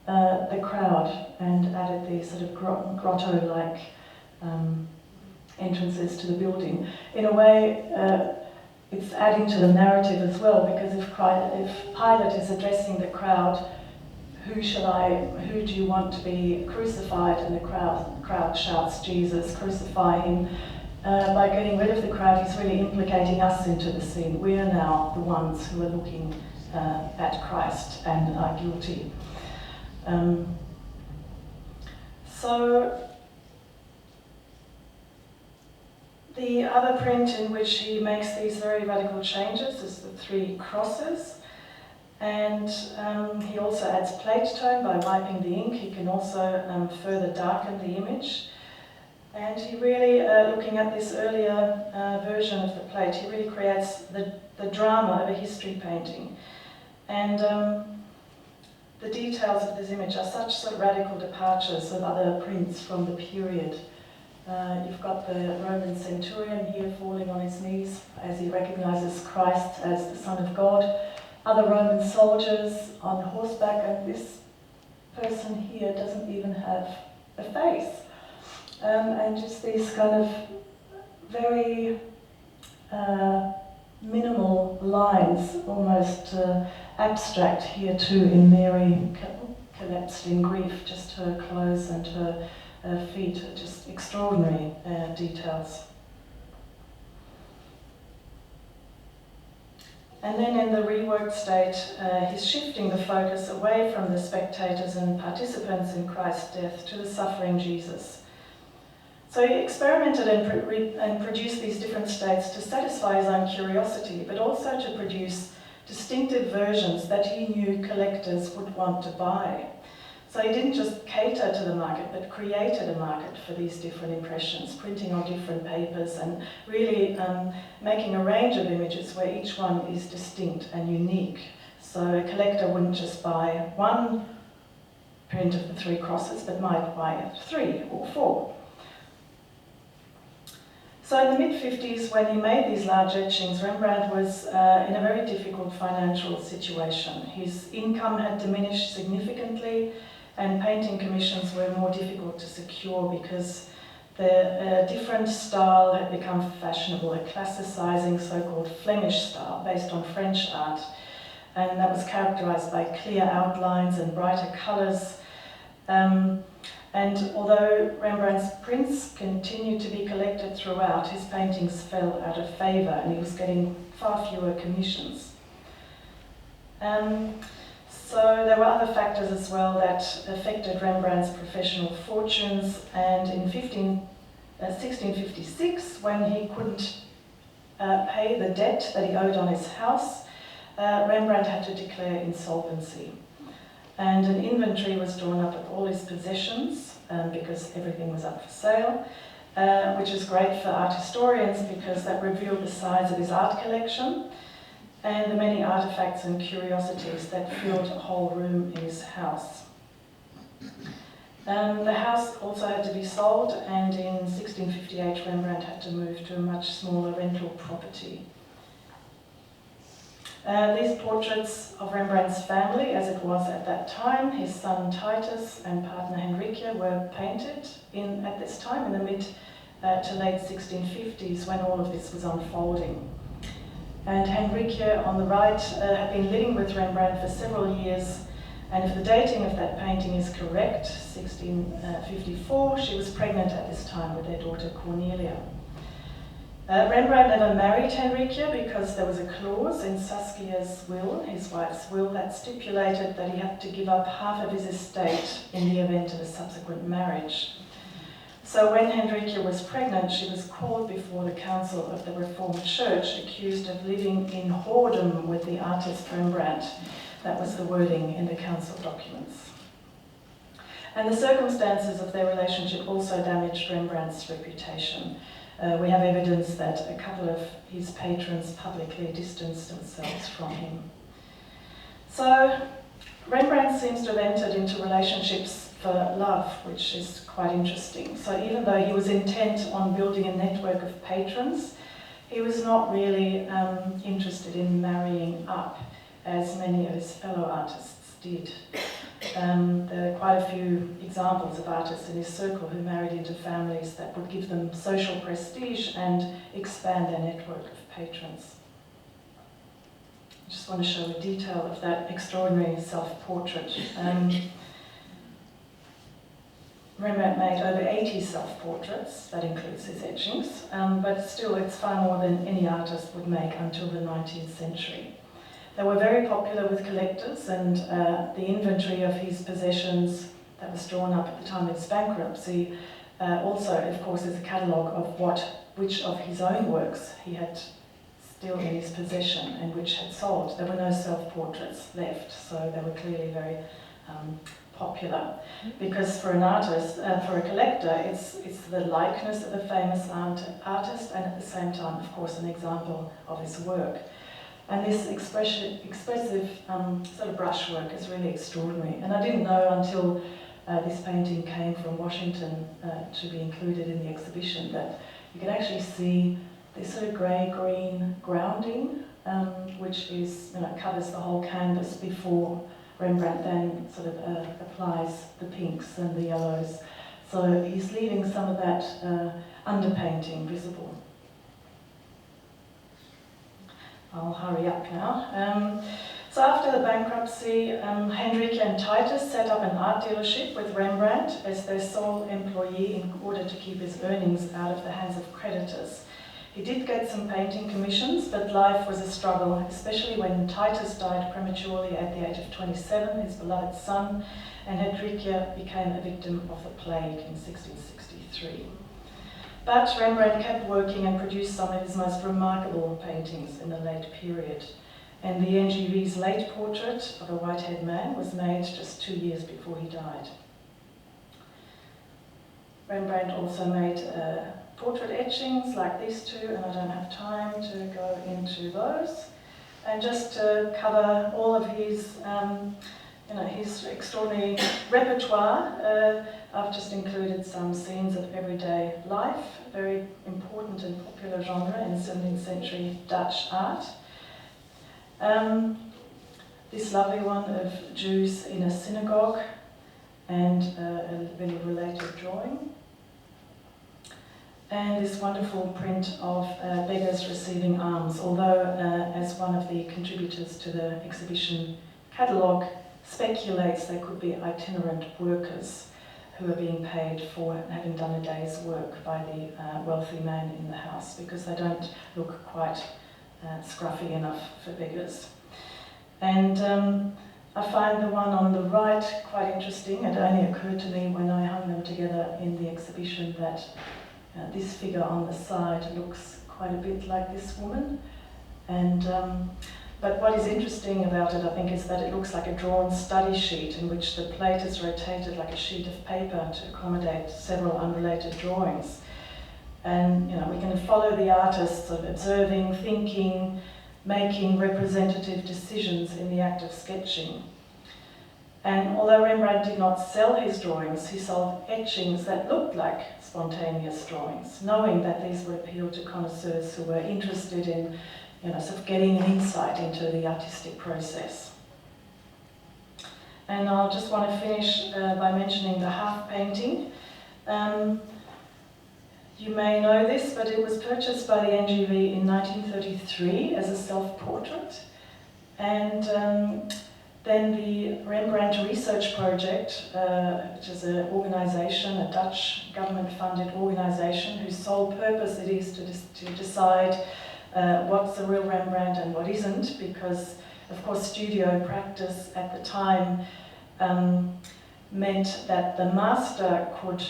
the crowd and added these sort of grotto-like entrances to the building. In a way, it's adding to the narrative as well, because if Pilate is addressing the crowd, who do you want to be crucified? And the crowd shouts, Jesus, crucify him. By getting rid of the crowd, he's really implicating us into the scene. We are now the ones who are looking at Christ and are guilty. So the other print in which he makes these very radical changes is the 3 crosses. And he also adds plate tone by wiping the ink. He can also further darken the image. And he really, looking at this earlier version of the plate, he really creates the drama of a history painting. And the details of this image are such sort of radical departures of other prints from the period. You've got the Roman centurion here falling on his knees as he recognizes Christ as the Son of God. Other Roman soldiers on horseback, and this person here doesn't even have a face. And just these kind of very minimal lines, almost abstract here too, in Mary collapsed in grief, just her clothes and her feet, just extraordinary details. And then in the reworked state, he's shifting the focus away from the spectators and participants in Christ's death to the suffering Jesus. So he experimented and produced these different states to satisfy his own curiosity, but also to produce distinctive versions that he knew collectors would want to buy. So he didn't just cater to the market, but created a market for these different impressions, printing on different papers and really making a range of images where each one is distinct and unique. So a collector wouldn't just buy one print of the 3 crosses, but might buy 3 or 4. So in the mid-50s, when he made these large etchings, Rembrandt was in a very difficult financial situation. His income had diminished significantly, and painting commissions were more difficult to secure because the different style had become fashionable, a classicizing so-called Flemish style based on French art, and that was characterized by clear outlines and brighter colors. And although Rembrandt's prints continued to be collected throughout, his paintings fell out of favour and he was getting far fewer commissions. So there were other factors as well that affected Rembrandt's professional fortunes, and in 1656, when he couldn't pay the debt that he owed on his house, Rembrandt had to declare insolvency. And an inventory was drawn up of all his possessions because everything was up for sale, which is great for art historians because that revealed the size of his art collection and the many artifacts and curiosities that filled a whole room in his house. The house also had to be sold, and in 1658 Rembrandt had to move to a much smaller rental property. These portraits of Rembrandt's family, as it was at that time, his son Titus and partner Henrike, were painted at this time in the mid to late 1650s when all of this was unfolding. And Henrike on the right had been living with Rembrandt for several years, and if the dating of that painting is correct, 1654, she was pregnant at this time with their daughter Cornelia. Rembrandt never married Henrike because there was a clause in Saskia's will, his wife's will, that stipulated that he had to give up half of his estate in the event of a subsequent marriage. So when Henrike was pregnant, she was called before the council of the Reformed Church, accused of living in whoredom with the artist Rembrandt. That was the wording in the council documents. And the circumstances of their relationship also damaged Rembrandt's reputation. We have evidence that a couple of his patrons publicly distanced themselves from him. So Rembrandt seems to have entered into relationships for love, which is quite interesting. So even though he was intent on building a network of patrons, he was not really interested in marrying up as many of his fellow artists did. There are quite a few examples of artists in his circle who married into families that would give them social prestige and expand their network of patrons. I just want to show a detail of that extraordinary self-portrait. Rembrandt made over 80 self-portraits, that includes his etchings, but still it's far more than any artist would make until the 19th century. They were very popular with collectors, and the inventory of his possessions that was drawn up at the time of his bankruptcy also, of course, is a catalogue of which of his own works he had still in his possession and which had sold. There were no self-portraits left, so they were clearly very popular. Because for an artist, for a collector, it's the likeness of a famous artist and at the same time, of course, an example of his work. And this expressive sort of brushwork is really extraordinary. And I didn't know until this painting came from Washington to be included in the exhibition that you can actually see this sort of grey-green grounding, which is, covers the whole canvas before Rembrandt then sort of applies the pinks and the yellows. So he's leaving some of that underpainting visible. I'll hurry up now. So after the bankruptcy, Hendrik and Titus set up an art dealership with Rembrandt as their sole employee in order to keep his earnings out of the hands of creditors. He did get some painting commissions, but life was a struggle, especially when Titus died prematurely at the age of 27, his beloved son, and Hendrika became a victim of the plague in 1663. But Rembrandt kept working and produced some of his most remarkable paintings in the late period. And the NGV's late portrait of a white-haired man was made just 2 years before he died. Rembrandt also made portrait etchings like these two, and I don't have time to go into those. And just to cover all of his, his extraordinary repertoire, I've just included some scenes of everyday life, a very important and popular genre in 17th century Dutch art. This lovely one of Jews in a synagogue and a very related drawing. And this wonderful print of beggars receiving alms, although as one of the contributors to the exhibition catalogue speculates they could be itinerant workers who are being paid for having done a day's work by the wealthy man in the house, because they don't look quite scruffy enough for beggars. And I find the one on the right quite interesting. It only occurred to me when I hung them together in the exhibition that this figure on the side looks quite a bit like this woman. And but what is interesting about it, I think, is that it looks like a drawn study sheet in which the plate is rotated like a sheet of paper to accommodate several unrelated drawings. And we can follow the artist sort of observing, thinking, making representative decisions in the act of sketching. And although Rembrandt did not sell his drawings, he sold etchings that looked like spontaneous drawings, knowing that these would appeal to connoisseurs who were interested in sort of getting an insight into the artistic process. And I'll just want to finish by mentioning the half painting. You may know this, but it was purchased by the NGV in 1933 as a self-portrait. And then the Rembrandt Research Project, which is an organisation, a Dutch government-funded organisation whose sole purpose it is to decide what's the real Rembrandt and what isn't, because, of course, studio practice at the time meant that the master could,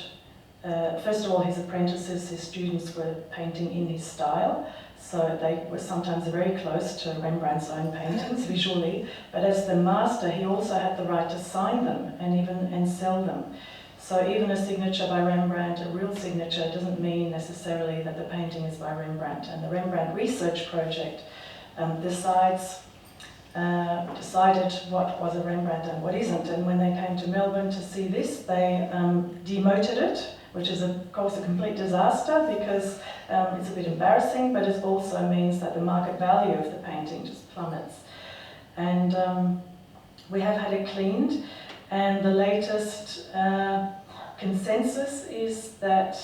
first of all, his apprentices, his students were painting in his style, so they were sometimes very close to Rembrandt's own paintings visually, but as the master, he also had the right to sign them and sell them. So even a signature by Rembrandt, a real signature, doesn't mean necessarily that the painting is by Rembrandt. And the Rembrandt Research Project decided what was a Rembrandt and what isn't. And when they came to Melbourne to see this, they demoted it, which is, of course, a complete disaster, because It's a bit embarrassing, but it also means that the market value of the painting just plummets. And we have had it cleaned, and the latest consensus is that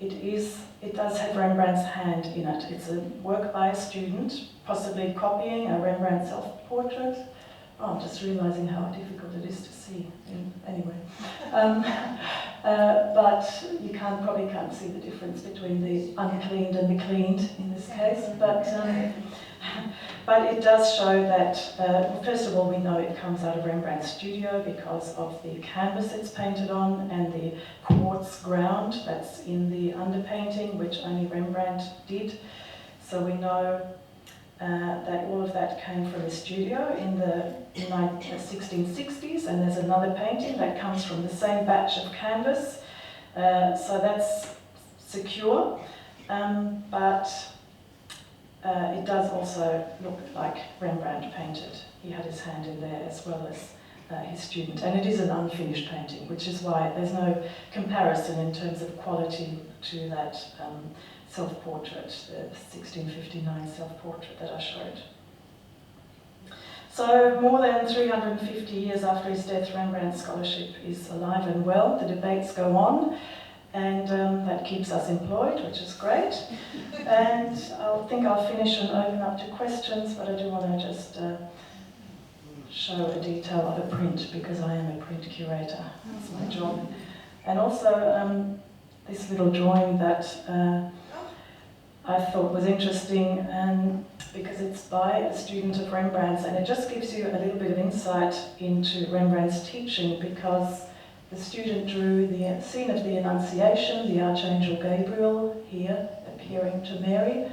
it does have Rembrandt's hand in it. It's a work by a student, possibly copying a Rembrandt self-portrait. Oh, I'm just realising how difficult it is to see. Anyway, but you probably can't see the difference between the uncleaned and the cleaned in this case. But it does show that, first of all, we know it comes out of Rembrandt's studio because of the canvas it's painted on and the quartz ground that's in the underpainting, which only Rembrandt did. So we know that all of that came from the studio in the 1660s, and there's another painting that comes from the same batch of canvas. So that's secure, but it does also look like Rembrandt painted. He had his hand in there as well as his student. And it is an unfinished painting, which is why there's no comparison in terms of quality to that self-portrait, the 1659 self-portrait that I showed. So more than 350 years after his death, Rembrandt's scholarship is alive and well. The debates go on, and that keeps us employed, which is great. And I think I'll finish and open up to questions, but I do want to just show a detail of a print, because I am a print curator. That's my job. And also this little drawing that I thought was interesting, because it's by a student of Rembrandt's, and it just gives you a little bit of insight into Rembrandt's teaching, because the student drew the scene of the Annunciation, the Archangel Gabriel here appearing to Mary,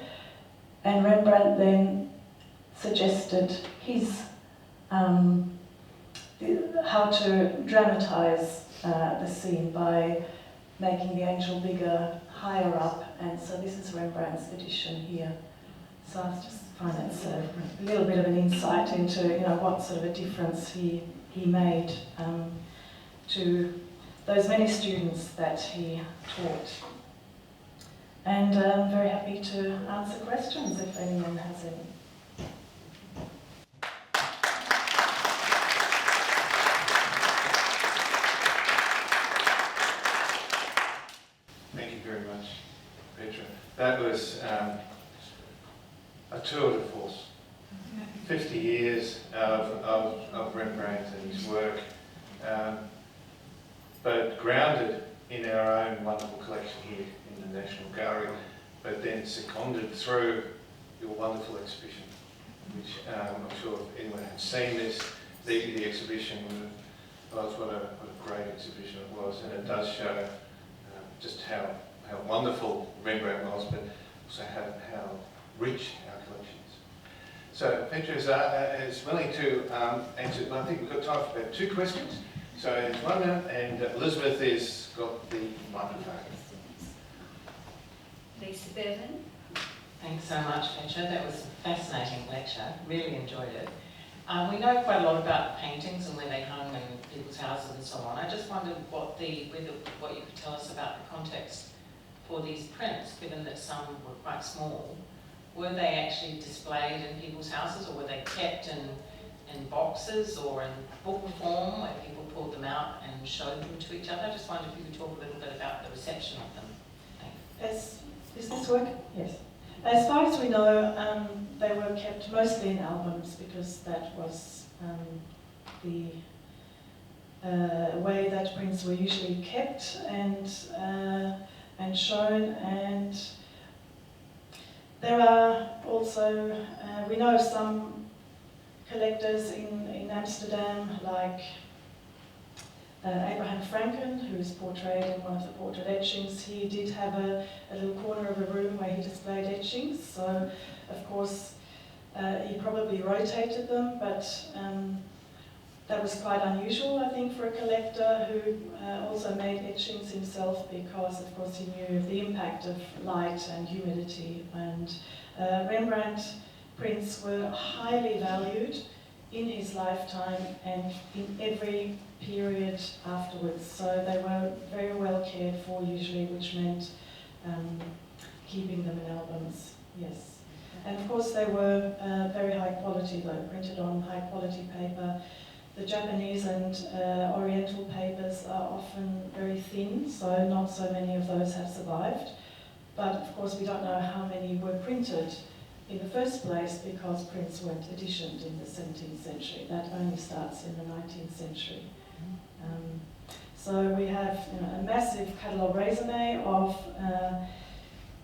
and Rembrandt then suggested his how to dramatise the scene by making the angel bigger, higher up, and so this is Rembrandt's edition here. So I just find it's a little bit of an insight into what sort of a difference he made to those many students that he taught. And I'm very happy to answer questions if anyone has any. Thank you very much, Petra. That was a tour de force. 50 years of Rembrandt and his work, but grounded in our own wonderful collection here in the National Gallery, but then seconded through your wonderful exhibition, which I'm sure if anyone had seen this, the exhibition was what a great exhibition it was, and it does show just how wonderful Rembrandt was, but also how rich our collection is. So Petra is willing to answer, I think we've got time for about 2 questions. So there's one, and Elizabeth has got the microphone. Lisa Bevan. Thanks so much, Petra. That was a fascinating lecture. Really enjoyed it. We know quite a lot about paintings and where they hung in people's houses and so on. I just wondered what you could tell us about the context for these prints, given that some were quite small. Were they actually displayed in people's houses, or were they kept in boxes or in book form where people pulled them out and showed them to each other? I just wondered if you could talk a little bit about the reception of them. Is this work? Yes. As far as we know, they were kept mostly in albums, because that was the way that prints were usually kept and shown. And there are also, we know of some collectors in Amsterdam, like Abraham Franken, who is portrayed in one of the portrait etchings. He did have a little corner of a room where he displayed etchings, so of course he probably rotated them, but that was quite unusual, I think, for a collector who also made etchings himself, because of course he knew the impact of light and humidity, and Rembrandt prints were highly valued in his lifetime and in every period afterwards. So they were very well cared for usually, which meant keeping them in albums, yes. And of course they were very high quality though, printed on high quality paper. The Japanese and Oriental papers are often very thin, so not so many of those have survived. But of course we don't know how many were printed in the first place because prints weren't editioned in the 17th century. That only starts in the 19th century. So we have a massive catalogue raisonné of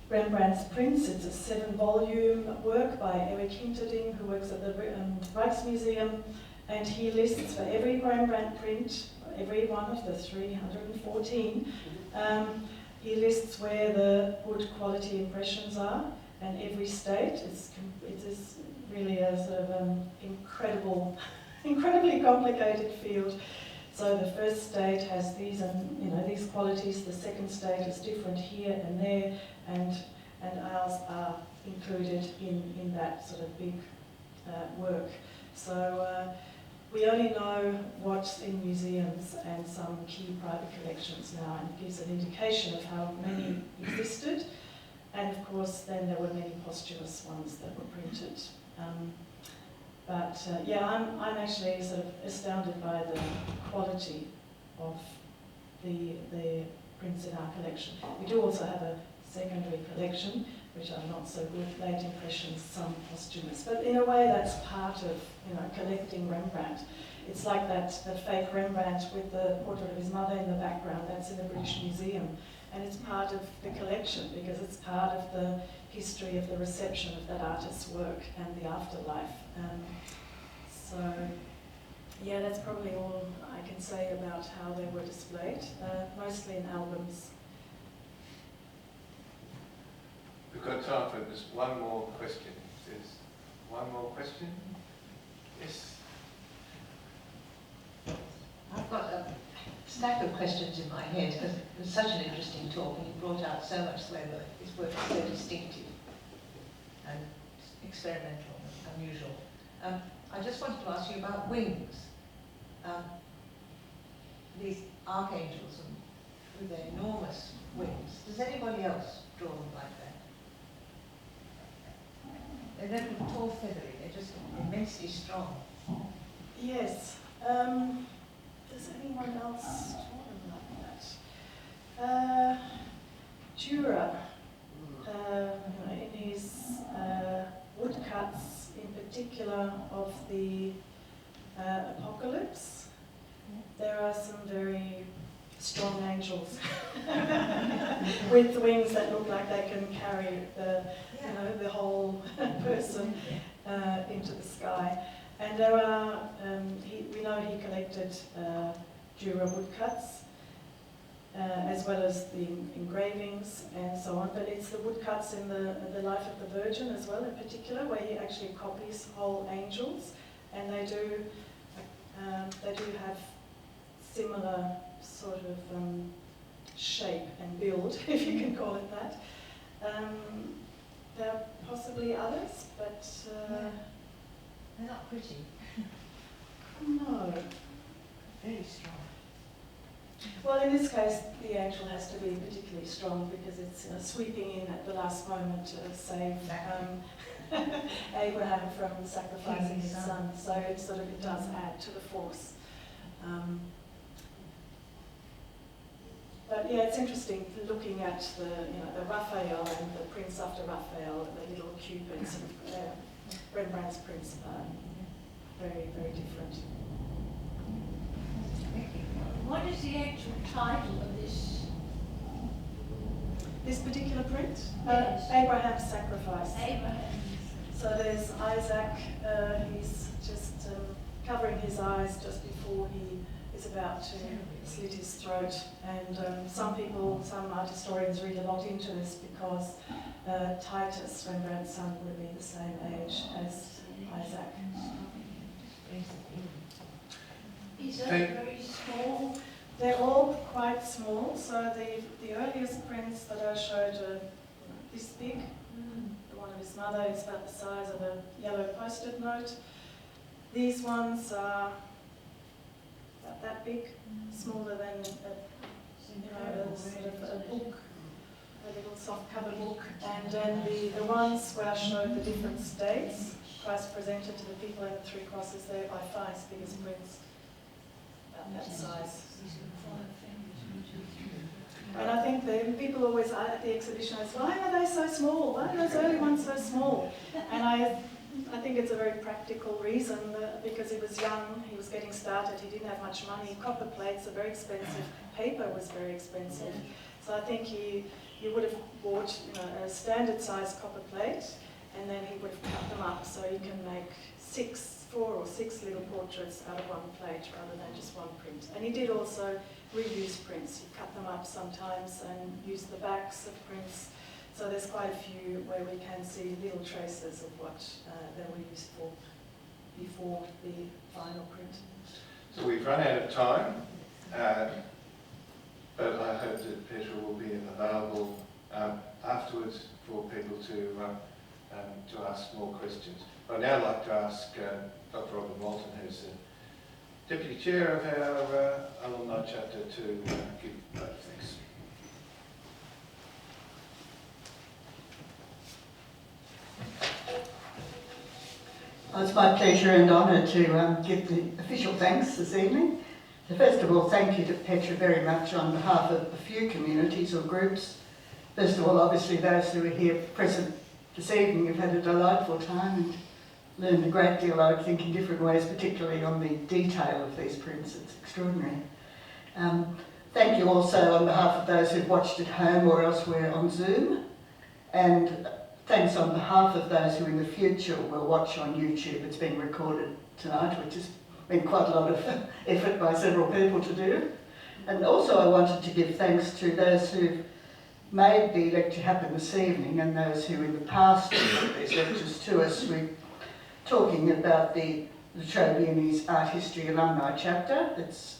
Rembrandt's prints. It's a 7-volume work by Eric Hinterding, who works at the Rijksmuseum, and he lists for every Rembrandt print, every one of the 314, he lists where the wood quality impressions are, and every state. It is really a sort of incredibly complicated field. So the first state has these these qualities. The second state is different here and there, and ours are included in that sort of big work. So we only know what's in museums and some key private collections now, and it gives an indication of how many existed. And of course, then there were many posthumous ones that were printed. Yeah, I'm actually sort of astounded by the quality of the prints in our collection. We do also have a secondary collection, which are not so good, late impressions, some posthumous. But in a way, that's part of collecting Rembrandt. It's like the fake Rembrandt with the portrait of his mother in the background. That's in the British Museum, and it's part of the collection because it's part of the history of the reception of that artist's work and the afterlife. So, yeah, that's probably all I can say about how they were displayed, mostly in albums. We've got time for just one more question. If there's one more question? Yes? I've got a stack of questions in my head because it was such an interesting talk and you brought out so much the way that his work is so distinctive and experimental and unusual. I just wanted to ask you about wings. These archangels with their enormous wings. Does anybody else draw them like that? They're never tall, feathery. They're just immensely strong. Yes. Does anyone else draw them like that? Dürer, in his woodcuts, in particular of the Apocalypse, there are some very strong angels with wings that look like they can carry the whole person into the sky. And there are, we know he collected Dürer woodcuts, as well as the engravings and so on, but it's the woodcuts in the Life of the Virgin as well in particular, where he actually copies whole angels, and they do have similar sort of shape and build, if you can call it that. There are possibly others, but they're not pretty. No. Very strong. Well, in this case, the angel has to be particularly strong because it's sweeping in at the last moment to save Abraham from sacrificing his son. So it does add to the force. But yeah, it's interesting looking at the Raphael and the prints after Raphael, the little cupids. Rembrandt's prints are very, very different. What is the actual title of this? This particular print? Yes. Abraham's Sacrifice. Abraham. So there's Isaac, he's just covering his eyes just before he is about to slit his throat. And some art historians read a lot into this because Titus, Rembrandt's son, would have been the same age as Isaac. Is that very small? They're all quite small, so the earliest prints that I showed are this big. The one of his mother is about the size of a yellow post-it note. These ones are about that big, smaller than a book. a little soft cover book, and then the ones where I showed the different states, Christ presented to the people in the three crosses there by far his biggest prints, about that size. And I think the people always at the exhibition ask, why are they so small? Why are those early ones so small? And I think it's a very practical reason, because he was young, he was getting started, he didn't have much money. Copper plates are very expensive, paper was very expensive. So I think he would have bought a standard size copper plate, and then he would have cut them up so you can make 4 or 6 little portraits out of one plate rather than just one print. And he did also reuse prints. He cut them up sometimes and used the backs of prints. So there's quite a few where we can see little traces of what they were used for before the final print. So we've run out of time, but I hope that Petra will be available afterwards for people to ask more questions. I'd now like to ask Dr Robert Walton, who's the Deputy Chair of our Alumni Chapter, to give vote of thanks. Well, it's my pleasure and honour to give the official thanks this evening. So first of all, thank you to Petra very much on behalf of a few communities or groups. First of all, obviously those who are here present this evening have had a delightful time and learned a great deal, I think, in different ways, particularly on the detail of these prints. It's extraordinary. Thank you also on behalf of those who've watched at home or elsewhere on Zoom, and thanks on behalf of those who in the future will watch on YouTube. It's being recorded tonight, which has been quite a lot of effort by several people to do. And also I wanted to give thanks to those who've made the lecture happen this evening and those who in the past have put these lectures to us. We're talking about the Trobe Uni's Art History Alumni Chapter, its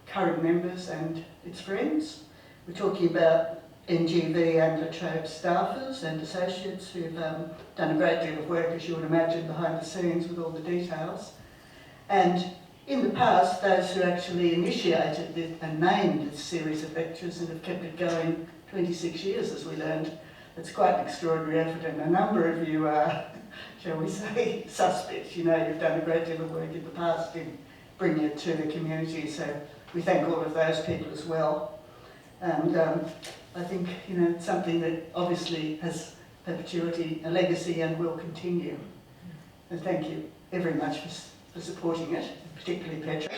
current members and its friends. We're talking about NGV and La Trobe staffers and associates who've done a great deal of work, as you would imagine, behind the scenes with all the details. And in the past, those who actually initiated and named this series of lectures and have kept it going 26 years, as we learned. It's quite an extraordinary effort, and a number of you are, shall we say, suspects. You know, you've done a great deal of work in the past in bringing it to the community, so we thank all of those people as well. And I think, it's something that obviously has perpetuity, a legacy, and will continue. And thank you very much for supporting it, particularly Petra.